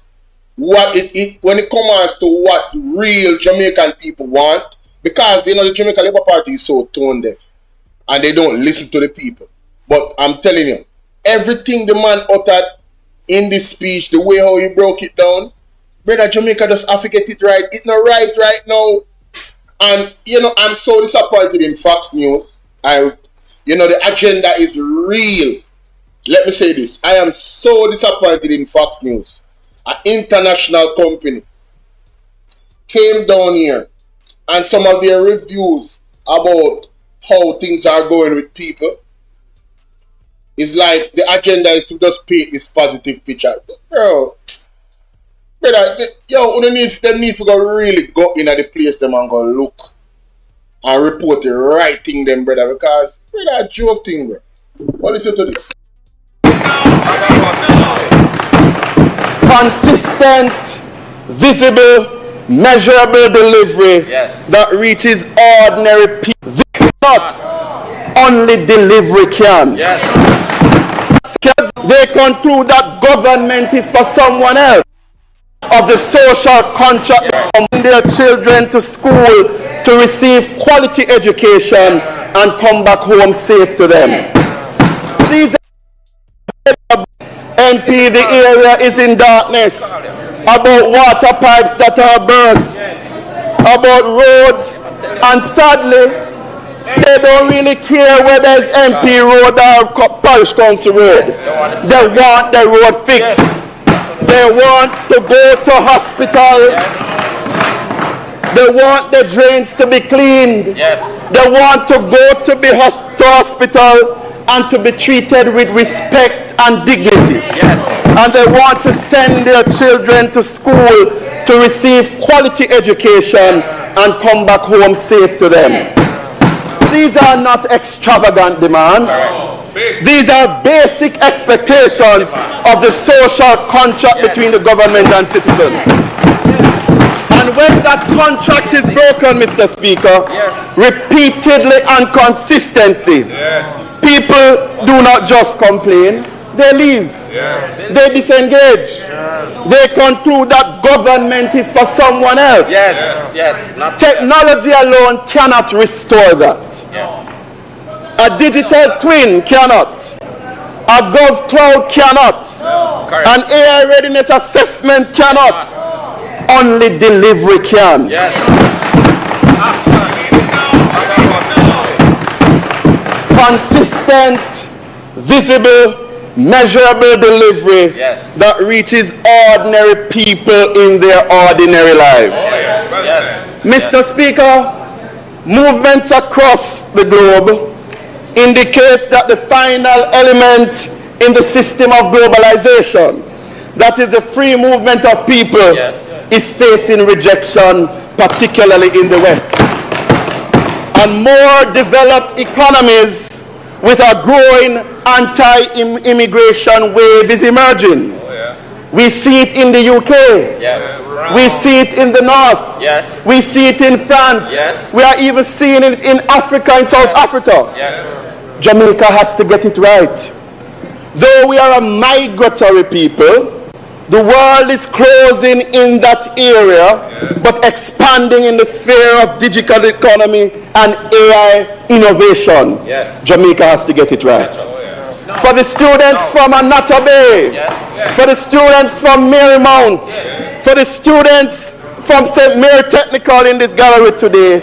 what when it comes to what real Jamaican people want. Because, you know, the Jamaican Labour Party is so tone deaf. And they don't listen to the people. But I'm telling you, everything the man uttered in this speech, the way how he broke it down, brother, Jamaica just have to get it right. It's not right now. And, you know, I'm so disappointed in Fox News. You know, the agenda is real. Let me say this. I am so disappointed in Fox News. An international company came down here. And some of their reviews about how things are going with people is like the agenda is to just paint this positive picture. Bro, brother, yo, they need to go really go in at the place them and go look and report the right thing them, brother, because brother, joke thing, bro. Well, listen to this. Consistent, visible, measurable delivery that reaches ordinary people. Not only delivery can. They conclude that government is for someone else. Of the social contract from their children to school to receive quality education and come back home safe to them. These MP, the area is in darkness. About water pipes that are burst, about roads, and sadly, they don't really care whether it's MP road or parish council road. They want the road fixed. They want to go to hospital. They want the drains to be cleaned. They want to go to hospital and to be treated with respect and dignity. And they want to send their children to school to receive quality education and come back home safe to them. These are not extravagant demands. These are basic expectations of the social contract between the government and citizens. And when that contract is broken, Mr. Speaker, repeatedly and consistently, people do not just complain. they leave. They disengage. They conclude that government is for someone else. Technology alone cannot restore that. A digital twin cannot. A Govt cannot. An AI readiness assessment cannot. Only delivery can. Consistent, visible, measurable delivery that reaches ordinary people in their ordinary lives. Mr. Speaker, movements across the globe indicates that the final element in the system of globalization, that is the free movement of people, is facing rejection, particularly in the West. And more developed economies with a growing anti-immigration wave is emerging. We see it in the UK. We see it in the North. We see it in France. We are even seeing it in Africa, in South Africa. Jamaica has to get it right. Though we are a migratory people, the world is closing in that area, but expanding in the sphere of digital economy and AI innovation. Jamaica has to get it right. For the students from Anata Bay, for the students from Marymount, for the students from St. Mary Technical in this gallery today,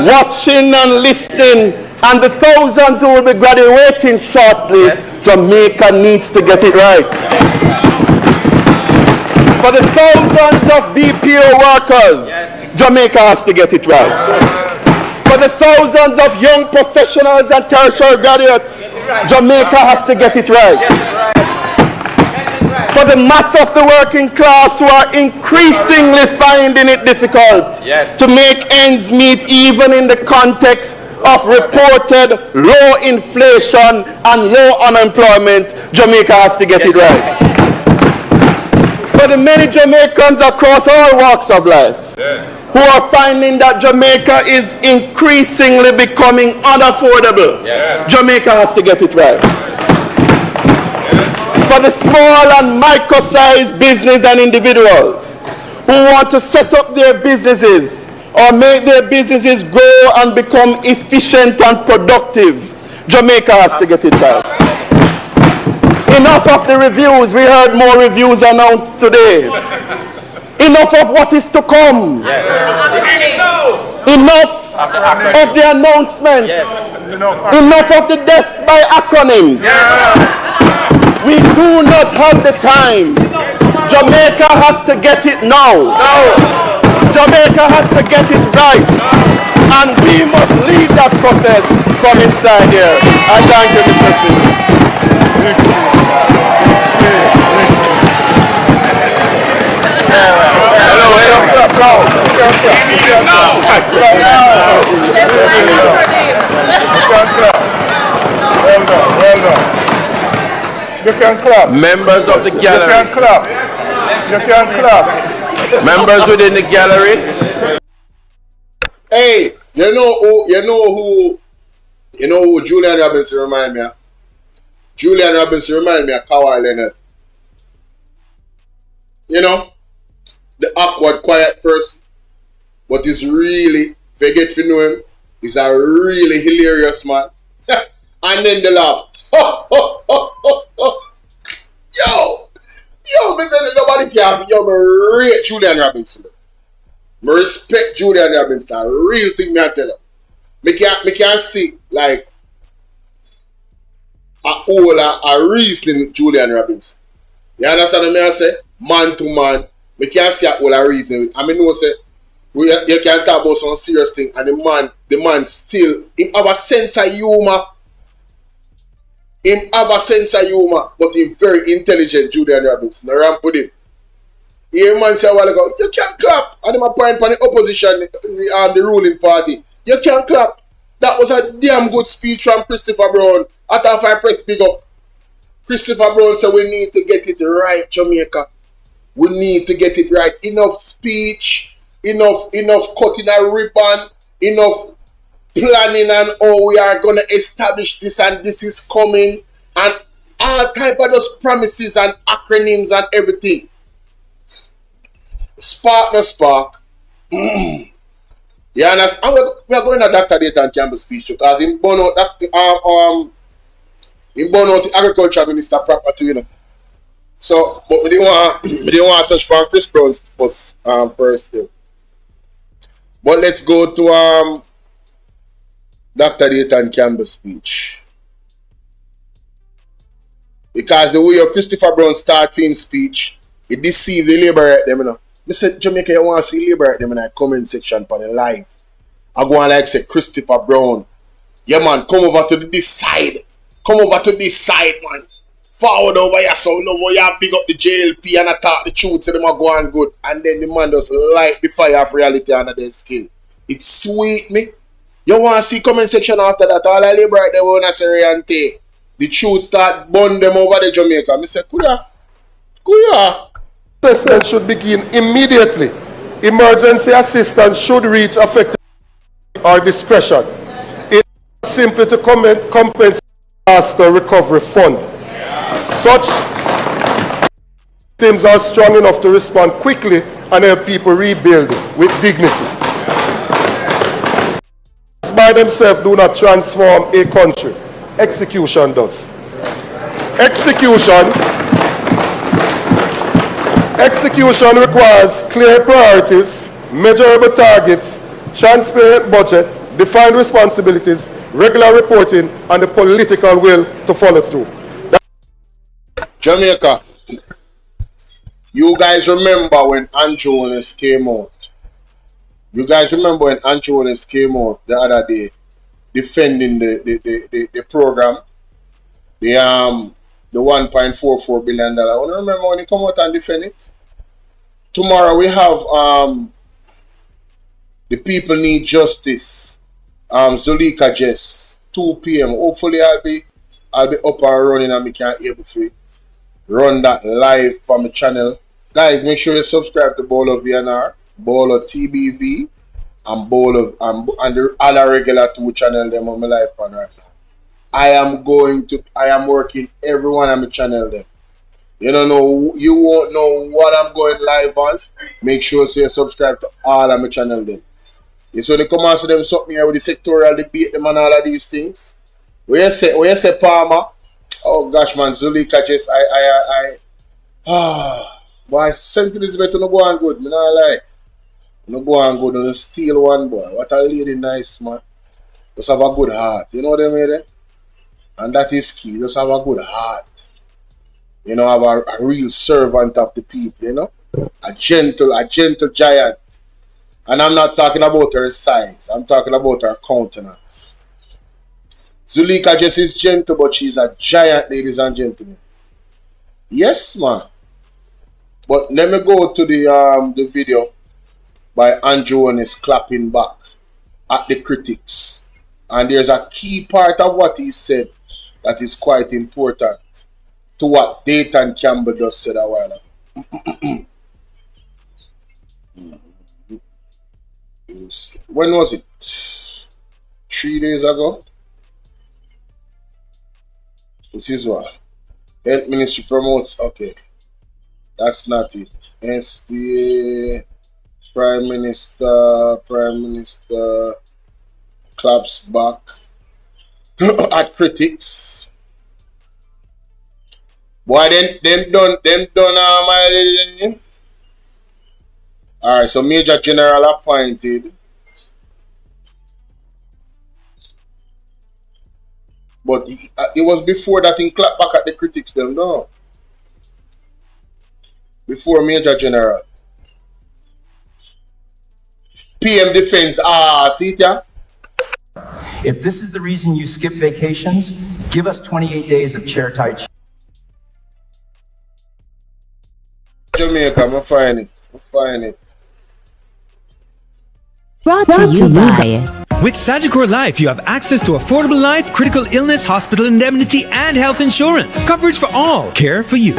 watching and listening, and the thousands who will be graduating shortly, Jamaica needs to get it right. For the thousands of BPO workers, Jamaica has to get it right. For the thousands of young professionals and tertiary graduates, Jamaica has to get it right. For the mass of the working class who are increasingly finding it difficult to make ends meet even in the context of reported low inflation and low unemployment, Jamaica has to get it right. For the many Jamaicans across all walks of life who are finding that Jamaica is increasingly becoming unaffordable, Jamaica has to get it right. For the small and micro-sized business and individuals who want to set up their businesses or make their businesses grow and become efficient and productive, Jamaica has to get it right. Enough of the reviews. We heard more reviews announced today. Enough of what is to come. Enough of the announcements. Enough of the death by acronyms. We do not have the time. Jamaica has to get it now. Jamaica has to get it right. And we must lead that process from inside here. I thank you, Mr. Speaker. You can clap. Members of the gallery. You can clap. You can clap. Members within the gallery. Hey, you know who Julian Robinson remind me of? Julian Robinson remind me of Kawhi Leonard. You know, the awkward, quiet person, but he's really, if you get to know him, he's a really hilarious man. And then the laugh. Yo, me say nobody can. Yo, me rate Julian Robinson. Me respect Julian Robinson. A real thing me I tell you. Me can see like a reasoning with Julian Robinson. You understand what I say? Man to man, me can see a whole reasoning with. I mean, no say you can talk about some serious thing, and the man still have a sense of humor. Him have a sense of humor, but him very intelligent, Julian Robinson. I ramp with him. Here man say a while ago, you can't clap. And him a point for the opposition, the ruling party. You can't clap. That was a damn good speech from Christopher Brown. After I press big up, Christopher Brown said we need to get it right, Jamaica. We need to get it right. Enough speech, enough cutting a ribbon, enough planning and how we are going to establish this and this is coming. And all type of those promises and acronyms and everything. Spark no spark. You understand? We are going to Dr. Dayton Campbell speech because in burn out the agriculture minister proper to, you know. So, but we didn't want to touch on Chris Brown's first still. But let's go to Dr. Dayton Campbell speech. Because the way Christopher Brown start his speech, it deceived the labor at them, you know. I said, Jamaica, you want to see labor at them in the comment section for the live. I go and like say, Christopher Brown, yeah man, come over to this side. Come over to this side, man. Forward over here, so over here, big up the JLP and I talk the truth, so them are going good. And then the man just light the fire of reality under their skin. It's sweet, me. You want to see comment section after that? All the labor they want to say and take. The truth start burn them over the Jamaica. I say, Kuya. Assessment should begin immediately. Emergency assistance should reach affected or discretion. It is simply to compensate disaster recovery fund. Such teams are strong enough to respond quickly and help people rebuild with dignity. By themselves do not transform a country. Execution does. Execution requires clear priorities, measurable targets, transparent budget, defined responsibilities, regular reporting, and the political will to follow through. Jamaica, you guys remember when Andrew Jones came out? You guys remember when Andrew Jones came out the other day defending the program, the $1.44 billion. I want to remember when he come out and defend it. Tomorrow we have the people need justice. Zulika Jess, 2 p.m. Hopefully I'll be up and running and I can able to run that live on my channel. Guys, make sure you subscribe to Bolo VNR, Bolo TBV, and Bolo and the other regular 2 channel them on my live pan right now. I am working every one on my channel them. You don't know, you won't know what I'm going live on. Make sure you subscribe to all of my channel them. It's when they come and see them something here with the sectorial debate them and all of these things. Where you say Palmer? Oh gosh man, Zulika just boy, St. Elizabeth no go on good, me not lie. No go on good, no steal one boy. What a lady nice man. Just have a good heart. You know what I mean? And that is key. Just have a good heart. You know, have a real servant of the people, you know? A gentle giant. And I'm not talking about her size. I'm talking about her countenance. Zulika just is gentle, but she's a giant, ladies and gentlemen. Yes, man. But let me go to the video by Andrew and his clapping back at the critics. And there's a key part of what he said that is quite important to what Dayton Campbell just said a while ago. When was it? 3 days ago? Which is what? Health Ministry promotes. Okay. That's not it. SDA, Prime Minister claps back at critics. Boy, them done alright, so Major General appointed. But it was before that in clap back at the critics them, no. Before Major General. PM Defense, see it ya? If this is the reason you skip vacations, give us 28 days of chair tight. Jamaica, I'm find it. Brought to you by. With Sagicor Life, you have access to affordable life, critical illness, hospital indemnity, and health insurance. Coverage for all. Care for you.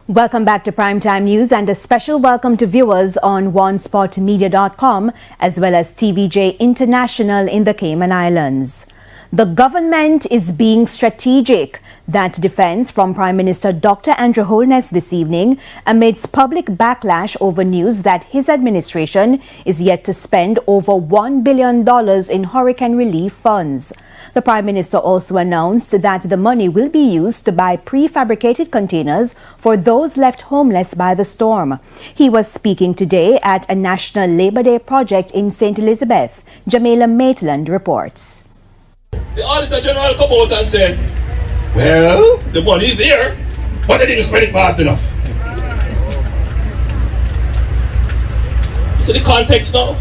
Welcome back to Primetime News and a special welcome to viewers on OneSpotMedia.com as well as TVJ International in the Cayman Islands. The government is being strategic. That defense from Prime Minister Dr. Andrew Holness this evening amidst public backlash over news that his administration is yet to spend over $1 billion in hurricane relief funds. The Prime Minister also announced that the money will be used to buy prefabricated containers for those left homeless by the storm. He was speaking today at a National Labor Day project in St. Elizabeth. Jamila Maitland reports. The Auditor General come out and said, well, the money is there, but they didn't spend it fast enough. You see the context now?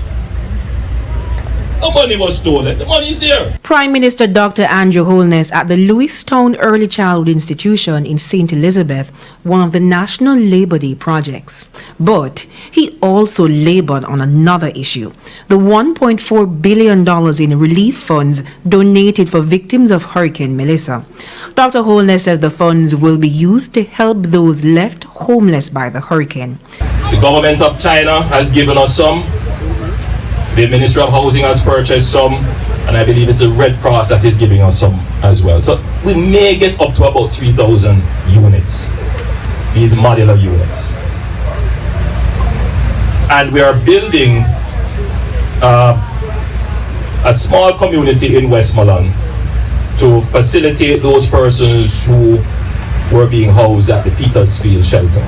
The money was stolen. The money is there. Prime Minister Dr. Andrew Holness at the Lewistown Early Childhood Institution in St. Elizabeth, one of the National Labor Day projects. But he also labored on another issue, the $1.4 billion in relief funds donated for victims of Hurricane Melissa. Dr. Holness says the funds will be used to help those left homeless by the hurricane. The government of China has given us some. The Ministry of Housing has purchased some, and I believe it's the Red Cross that is giving us some as well. So we may get up to about 3,000 units, these modular units. And we are building a small community in Westmoreland to facilitate those persons who were being housed at the Petersfield shelter.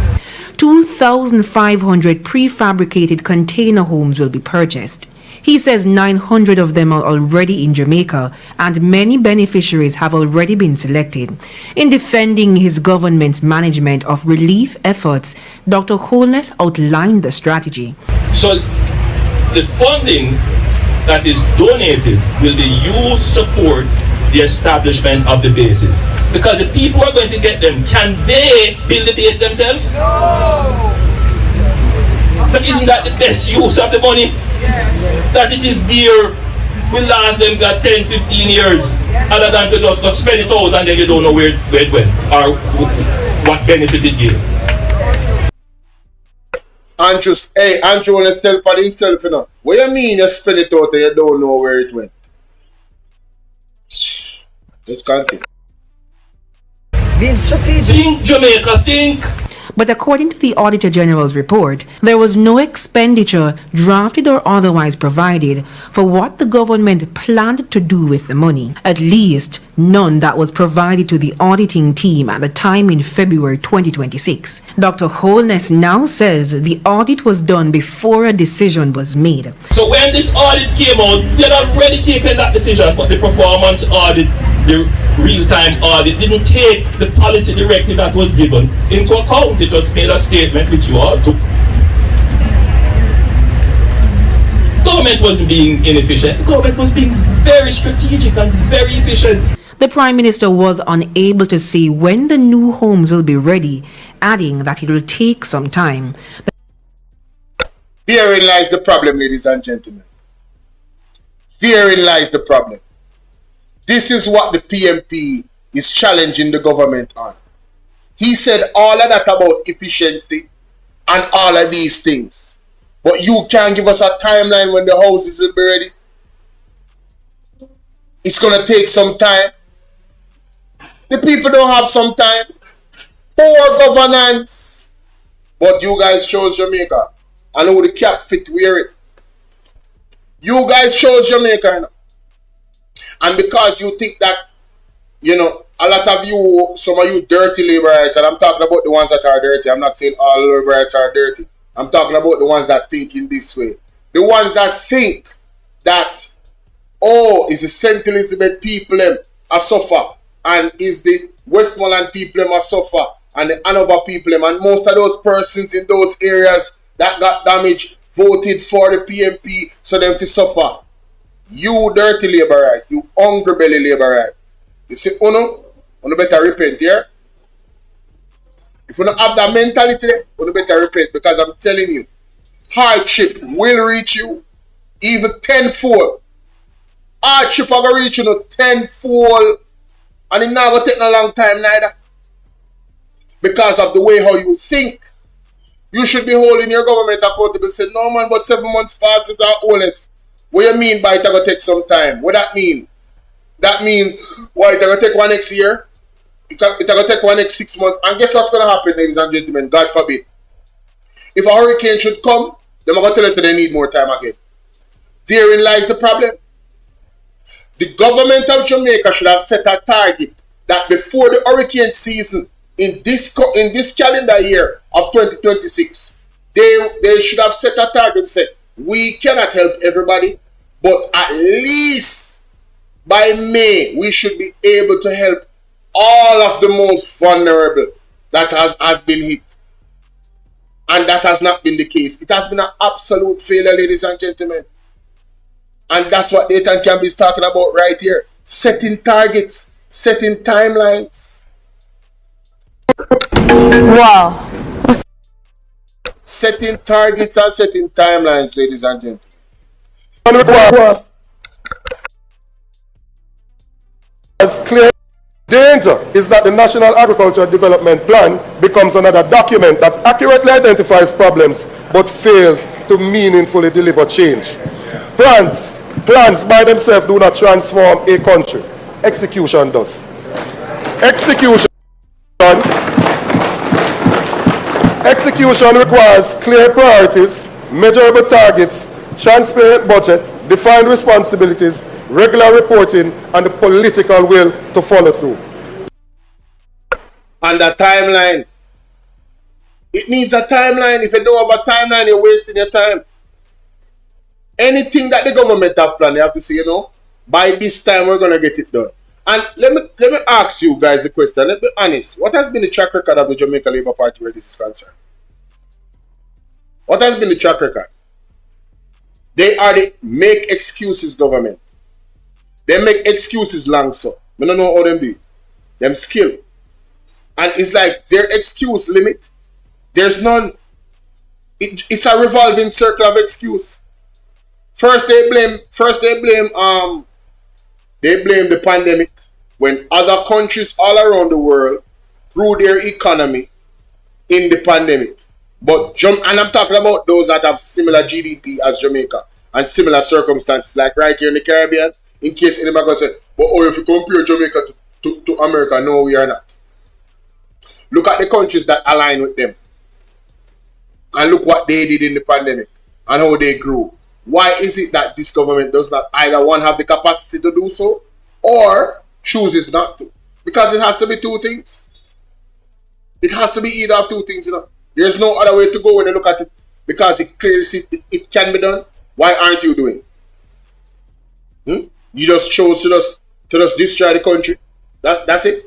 2,500 prefabricated container homes will be purchased. He says 900 of them are already in Jamaica and many beneficiaries have already been selected. In defending his government's management of relief efforts, Dr. Holness outlined the strategy. So the funding that is donated will be used to support the establishment of the bases. Because the people who are going to get them, can they build the base themselves? No! So isn't that the best use of the money? Yes. That it is there, will last them for 10, 15 years, other than to just go spend it out and then you don't know where it went or what benefit it gave. Andrew wanna tell for himself, you know. What you mean you spend it out and you don't know where it went? Let's continue. Being strategic. Think, Jamaica, think. But according to the Auditor General's report, there was no expenditure drafted or otherwise provided for what the government planned to do with the money. At least none that was provided to the auditing team at the time in February 2026. Dr. Holness now says the audit was done before a decision was made. So when this audit came out, we had already taken that decision, but the performance audit, the real-time audit, didn't take the policy directive that was given into account. It just made a statement which you all took. Government wasn't being inefficient. The government was being very strategic and very efficient. The Prime Minister was unable to say when the new homes will be ready, adding that it will take some time. Therein lies the problem, ladies and gentlemen. Therein lies the problem. This is what the PMP is challenging the government on. He said all of that about efficiency and all of these things. But you can't give us a timeline when the houses will be ready. It's going to take some time. The people don't have some time. Poor governance. But you guys chose Jamaica. I know the cap fit wear it. You guys chose Jamaica, you know. And because you think that, you know, a lot of you, some of you dirty laborites, and I'm talking about the ones that are dirty. I'm not saying all laborites are dirty. I'm talking about the ones that think in this way. The ones that think that, oh, it's the St. Elizabeth people them are suffer, and is the Westmoreland people them are suffer, and the Hanover people them, and most of those persons in those areas that got damaged voted for the PMP, so them to suffer. You dirty laborite, you hungry belly laborite. You see, you better repent here. If you don't have that mentality, you better repent, because I'm telling you, hardship will reach you even tenfold. Hardship will go reach you tenfold, and it's not going to take no long time neither. because of the way how you think. You should be holding your government accountable. Say, no man, but 7 months past without honest. What you mean by it going to take some time? What that mean? That mean, why it going to take one next year? It going to take one next 6 months. And guess what's going to happen, ladies and gentlemen? God forbid. If a hurricane should come, they're going to tell us that they need more time again. Therein lies the problem. The government of Jamaica should have set a target that before the hurricane season in this calendar year of 2026, they should have set a target and said, we cannot help everybody, but at least by May, we should be able to help all of the most vulnerable that has been hit. And that has not been the case. It has been an absolute failure, ladies and gentlemen. And that's what Nathan Campbell is talking about right here. Setting targets, setting timelines. Wow. Setting targets and setting timelines, ladies and gentlemen. As clear danger is that the National Agricultural Development Plan becomes another document that accurately identifies problems but fails to meaningfully deliver change. Plans by themselves do not transform a country. Execution does. Execution requires clear priorities, measurable targets, transparent budget, defined responsibilities, regular reporting, and the political will to follow through. And the timeline. It needs a timeline. If you don't have a timeline, you're wasting your time. Anything that the government have planned, they have to say, you know, by this time we're going to get it done. And let me ask you guys a question. Let's be honest. What has been the track record of the Jamaica Labour Party where this is concerned? What has been the track record? They are the make excuses government. They make excuses long so. I don't know how them do it. Them skill. And it's like their excuse limit. There's none. It's a revolving circle of excuse. First they blame the pandemic when other countries all around the world grew their economy in the pandemic. But and I'm talking about those that have similar GDP as Jamaica and similar circumstances, like right here in the Caribbean. In case anybody gonna say, but oh, if you compare Jamaica to America, no, we are not. Look at the countries that align with them. And look what they did in the pandemic and how they grew. Why is it that this government does not either one have the capacity to do so or chooses not to? Because it has to be two things. It has to be either of two things, you know. There's no other way to go when you look at it. Because it clearly see it can be done. Why aren't you doing it? You just chose to just destroy the country. That's it.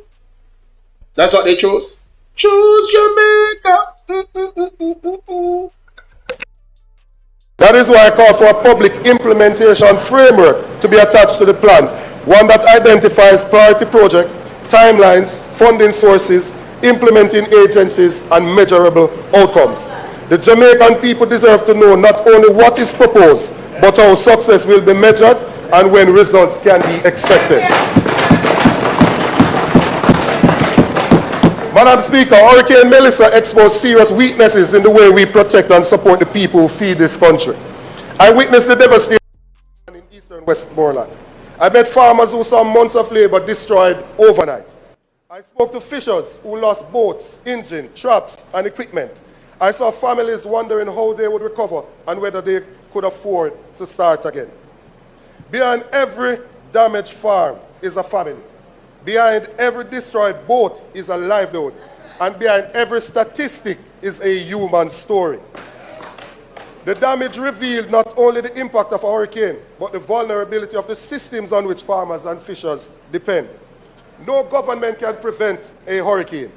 That's what they chose. Choose Jamaica. That is why I call for a public implementation framework to be attached to the plan. One that identifies priority project, timelines, funding sources, implementing agencies, and measurable outcomes. The Jamaican people deserve to know not only what is proposed, but how success will be measured and when results can be expected. Madam Speaker, Hurricane Melissa exposed serious weaknesses in the way we protect and support the people who feed this country. I witnessed the devastation in eastern Westmoreland. I met farmers who saw months of labor destroyed overnight. I spoke to fishers who lost boats, engine, traps, and equipment. I saw families wondering how they would recover and whether they could afford to start again. Behind every damaged farm is a family. Behind every destroyed boat is a livelihood. And behind every statistic is a human story. The damage revealed not only the impact of a hurricane, but the vulnerability of the systems on which farmers and fishers depend. No government can prevent a hurricane.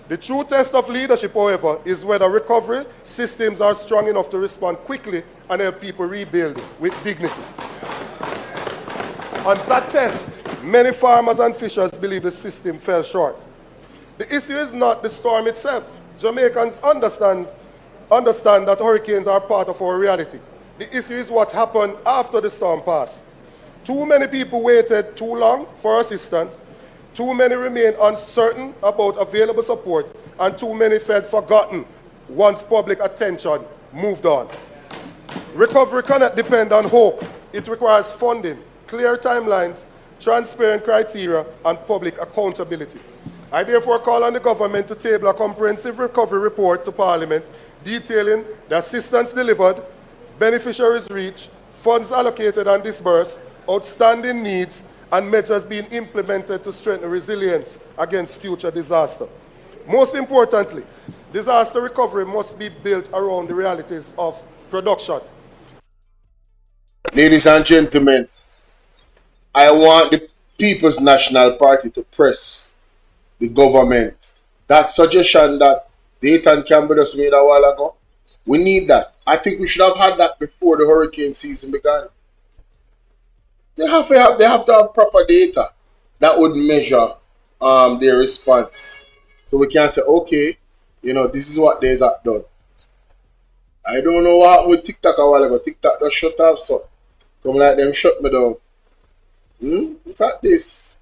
The true test of leadership, however, is whether recovery systems are strong enough to respond quickly and help people rebuild with dignity. On that test, many farmers and fishers believe the system fell short. The issue is not the storm itself. Jamaicans understand that hurricanes are part of our reality. The issue is what happened after the storm passed. Too many people waited too long for assistance. Too many remain uncertain about available support, and too many felt forgotten once public attention moved on. Recovery cannot depend on hope. It requires funding, clear timelines, transparent criteria, and public accountability. I therefore call on the government to table a comprehensive recovery report to Parliament detailing the assistance delivered, beneficiaries reached, funds allocated and disbursed, outstanding needs, and measures being implemented to strengthen resilience against future disaster. Most importantly, disaster recovery must be built around the realities of production. Ladies and gentlemen, I want the People's National Party to press the government. That suggestion that Dayton Campbell just made a while ago, we need that. I think we should have had that before the hurricane season began. They have to have proper data that would measure their response. So we can say, okay, this is what they got done. I don't know what happened with TikTok a while ago. TikTok just shut up, so come like them shut me down. Look at this.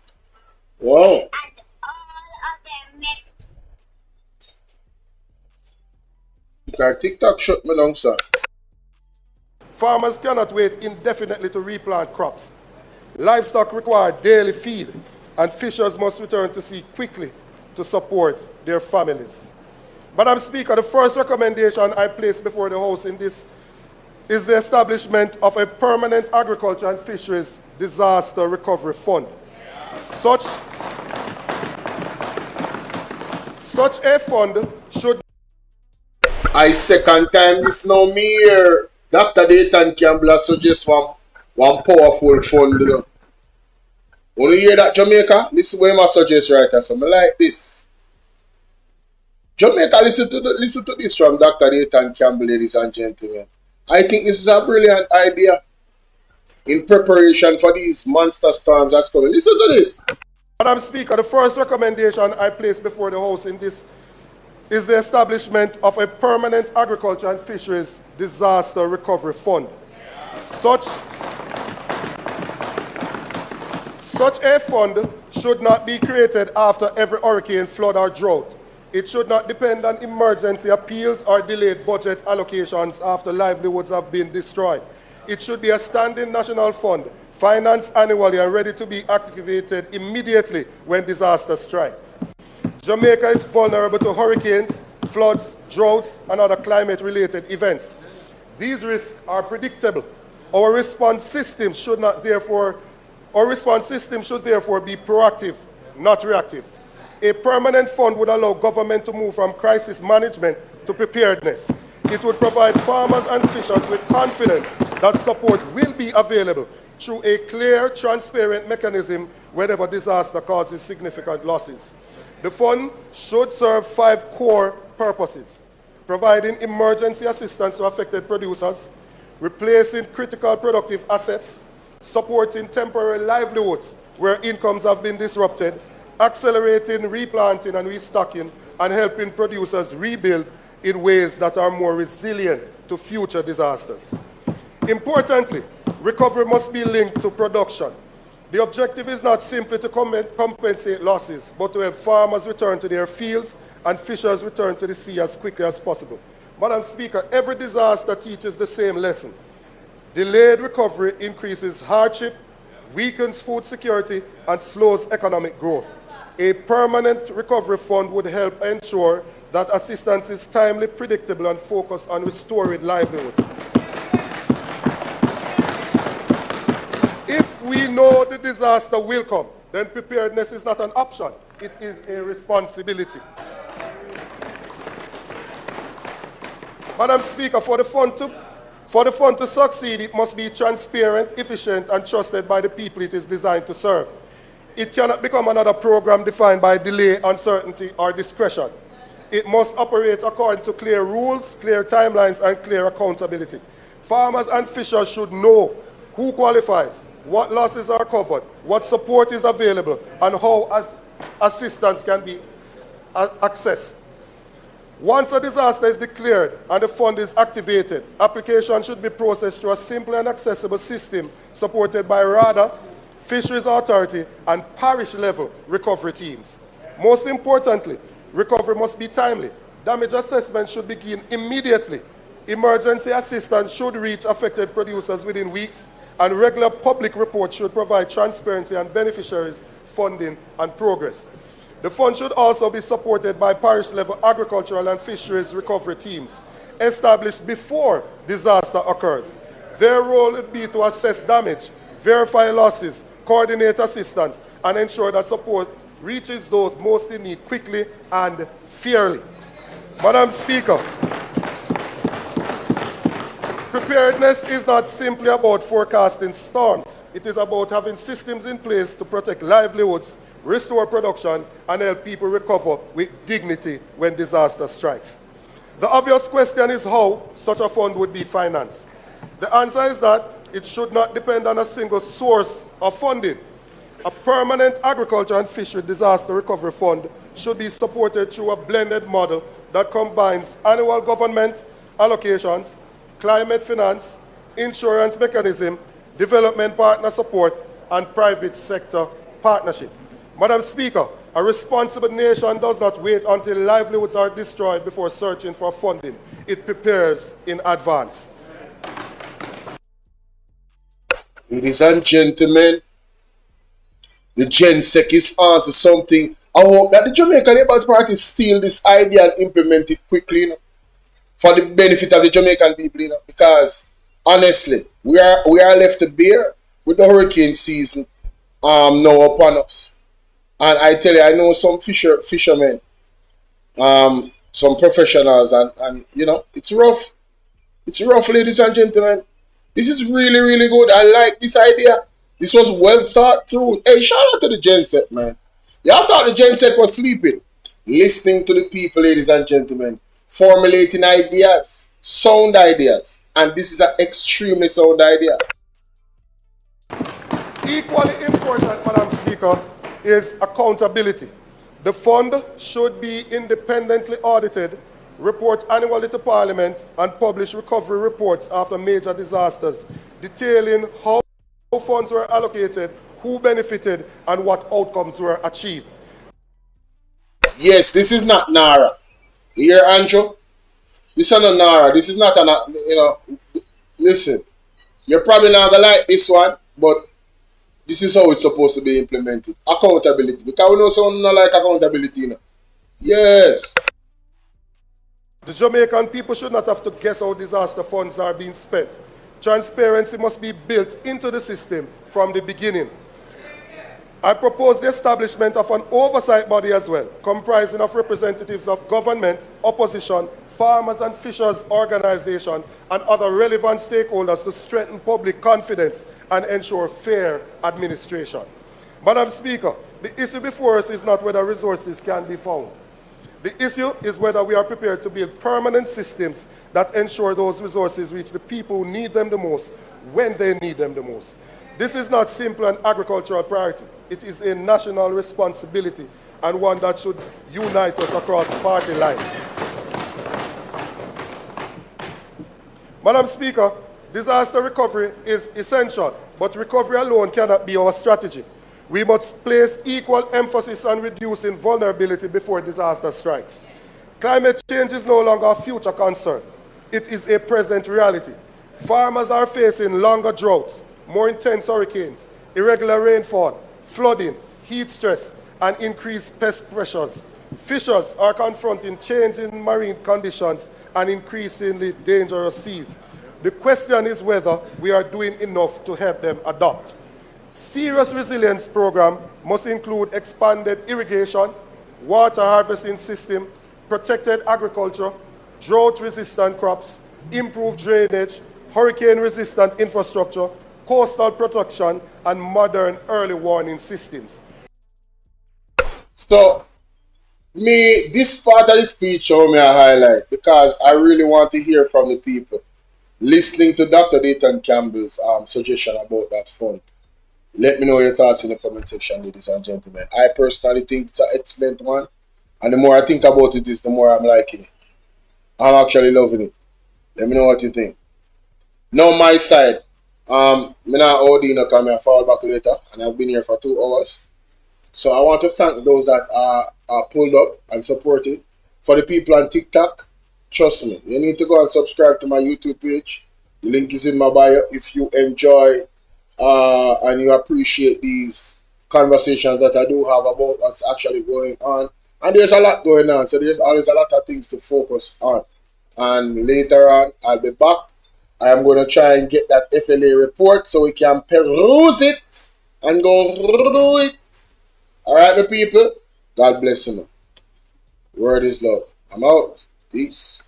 Wow. TikTok shut me down, sir. Farmers cannot wait indefinitely to replant crops. Livestock require daily feed, and fishers must return to sea quickly to support their families. Madam Speaker, the first recommendation I place before the House in this is the establishment of a permanent agriculture and fisheries disaster recovery fund. Such a fund should... I second time this now me here. Dr. Dayton Campbell suggests one powerful fund. When you hear that, Jamaica, this is what I suggest right now. So I like this. Jamaica, listen to this from Dr. Dayton Campbell, ladies and gentlemen. I think this is a brilliant idea in preparation for these monster storms that's coming. Listen to this. Madam Speaker, the first recommendation I place before the House in this is the establishment of a permanent agriculture and fisheries disaster recovery fund. Such a fund should not be created after every hurricane, flood, or drought. It should not depend on emergency appeals or delayed budget allocations after livelihoods have been destroyed. It should be a standing national fund, financed annually and ready to be activated immediately when disaster strikes. Jamaica is vulnerable to hurricanes, floods, droughts, and other climate-related events. These risks are predictable. Our response system should therefore be proactive, not reactive. A permanent fund would allow government to move from crisis management to preparedness. It would provide farmers and fishers with confidence that support will be available through a clear, transparent mechanism whenever disaster causes significant losses. The fund should serve 5 core purposes: providing emergency assistance to affected producers, replacing critical productive assets, supporting temporary livelihoods where incomes have been disrupted, accelerating replanting and restocking, and helping producers rebuild in ways that are more resilient to future disasters. Importantly, recovery must be linked to production. The objective is not simply to compensate losses, but to help farmers return to their fields and fishers return to the sea as quickly as possible. Madam Speaker, every disaster teaches the same lesson. Delayed recovery increases hardship, weakens food security, and slows economic growth. A permanent recovery fund would help ensure that assistance is timely, predictable, and focused on restoring livelihoods. If we know the disaster will come, then preparedness is not an option, it is a responsibility. Madam Speaker, for the fund to succeed, it must be transparent, efficient, and trusted by the people it is designed to serve. It cannot become another program defined by delay, uncertainty, or discretion. It must operate according to clear rules, clear timelines, and clear accountability. Farmers and fishers should know who qualifies, what losses are covered, what support is available, and how assistance can be accessed. Once a disaster is declared and the fund is activated, application should be processed through a simple and accessible system supported by RADA, Fisheries Authority, and parish-level recovery teams. Most importantly, recovery must be timely. Damage assessment should begin immediately. Emergency assistance should reach affected producers within weeks, and regular public reports should provide transparency on beneficiaries, funding, and progress. The fund should also be supported by parish-level agricultural and fisheries recovery teams established before disaster occurs. Their role would be to assess damage, verify losses, coordinate assistance, and ensure that support reaches those most in need quickly and fairly. Madam Speaker, preparedness is not simply about forecasting storms. It is about having systems in place to protect livelihoods, restore production, and help people recover with dignity when disaster strikes. The obvious question is how such a fund would be financed. The answer is that it should not depend on a single source of funding. A permanent agriculture and fishery disaster recovery fund should be supported through a blended model that combines annual government allocations, climate finance, insurance mechanism, development partner support, and private sector partnership. Madam Speaker, a responsible nation does not wait until livelihoods are destroyed before searching for funding. It prepares in advance. Ladies and gentlemen, the GenSec is on to something. I hope that the Jamaican Labour Party steal this idea and implement it quickly, you know, for the benefit of the Jamaican people, you know, because honestly, we are left to bear with the hurricane season now upon us. And I tell you, I know some fishermen, some professionals, and you know, it's rough. It's rough, ladies and gentlemen. This is really, really good. I like this idea. This was well thought through. Hey, shout out to the GenSec, man. Y'all thought the GenSec was sleeping. Listening to the people, ladies and gentlemen. Formulating ideas. Sound ideas. And this is an extremely sound idea. Equally important, Madam Speaker, is accountability. The fund should be independently audited, report annually to Parliament, and publish recovery reports after major disasters, detailing how funds were allocated, who benefited, and what outcomes were achieved. Yes, this is not NARA. You hear, Andrew? This is not NARA. This is not you know, listen, you're probably not going to like this one, but this is how it's supposed to be implemented. Accountability. Because we know someone not like accountability, you know. Yes. The Jamaican people should not have to guess how disaster funds are being spent. Transparency must be built into the system from the beginning. I propose the establishment of an oversight body as well, comprising of representatives of government, opposition, farmers and fishers organizations, and other relevant stakeholders to strengthen public confidence and ensure fair administration. Madam Speaker, the issue before us is not whether resources can be found. The issue is whether we are prepared to build permanent systems that ensure those resources reach the people who need them the most when they need them the most. This is not simply an agricultural priority. It is a national responsibility and one that should unite us across party lines. Madam Speaker, disaster recovery is essential, but recovery alone cannot be our strategy. We must place equal emphasis on reducing vulnerability before disaster strikes. Climate change is no longer a future concern. It is a present reality. Farmers are facing longer droughts, more intense hurricanes, irregular rainfall, flooding, heat stress, and increased pest pressures. Fishers are confronting changing marine conditions and increasingly dangerous seas. The question is whether we are doing enough to help them adapt. Serious resilience program must include expanded irrigation, water harvesting system, protected agriculture, drought-resistant crops, improved drainage, hurricane-resistant infrastructure, coastal protection, and modern early warning systems. So, this part of the speech I highlight because I really want to hear from the people. Listening to Dr. Dayton Campbell's suggestion about that fund. Let me know your thoughts in the comment section, ladies and gentlemen. I personally think it's an excellent one. And the more I think about it, the more I'm liking it. I'm actually loving it. Let me know what you think. Now my side. I'm not OD now because I fall back later. And I've been here for 2 hours. So I want to thank those that are pulled up and supported. For the people on TikTok, trust me, you need to go and subscribe to my YouTube page. The link is in my bio. If you enjoy and you appreciate these conversations that I do have about what's actually going on. And there's a lot going on, so there's always a lot of things to focus on. And later on, I'll be back. I am going to try and get that FLA report so we can peruse it and go through it. All right, my people. God bless you. Word is love. I'm out. Peace.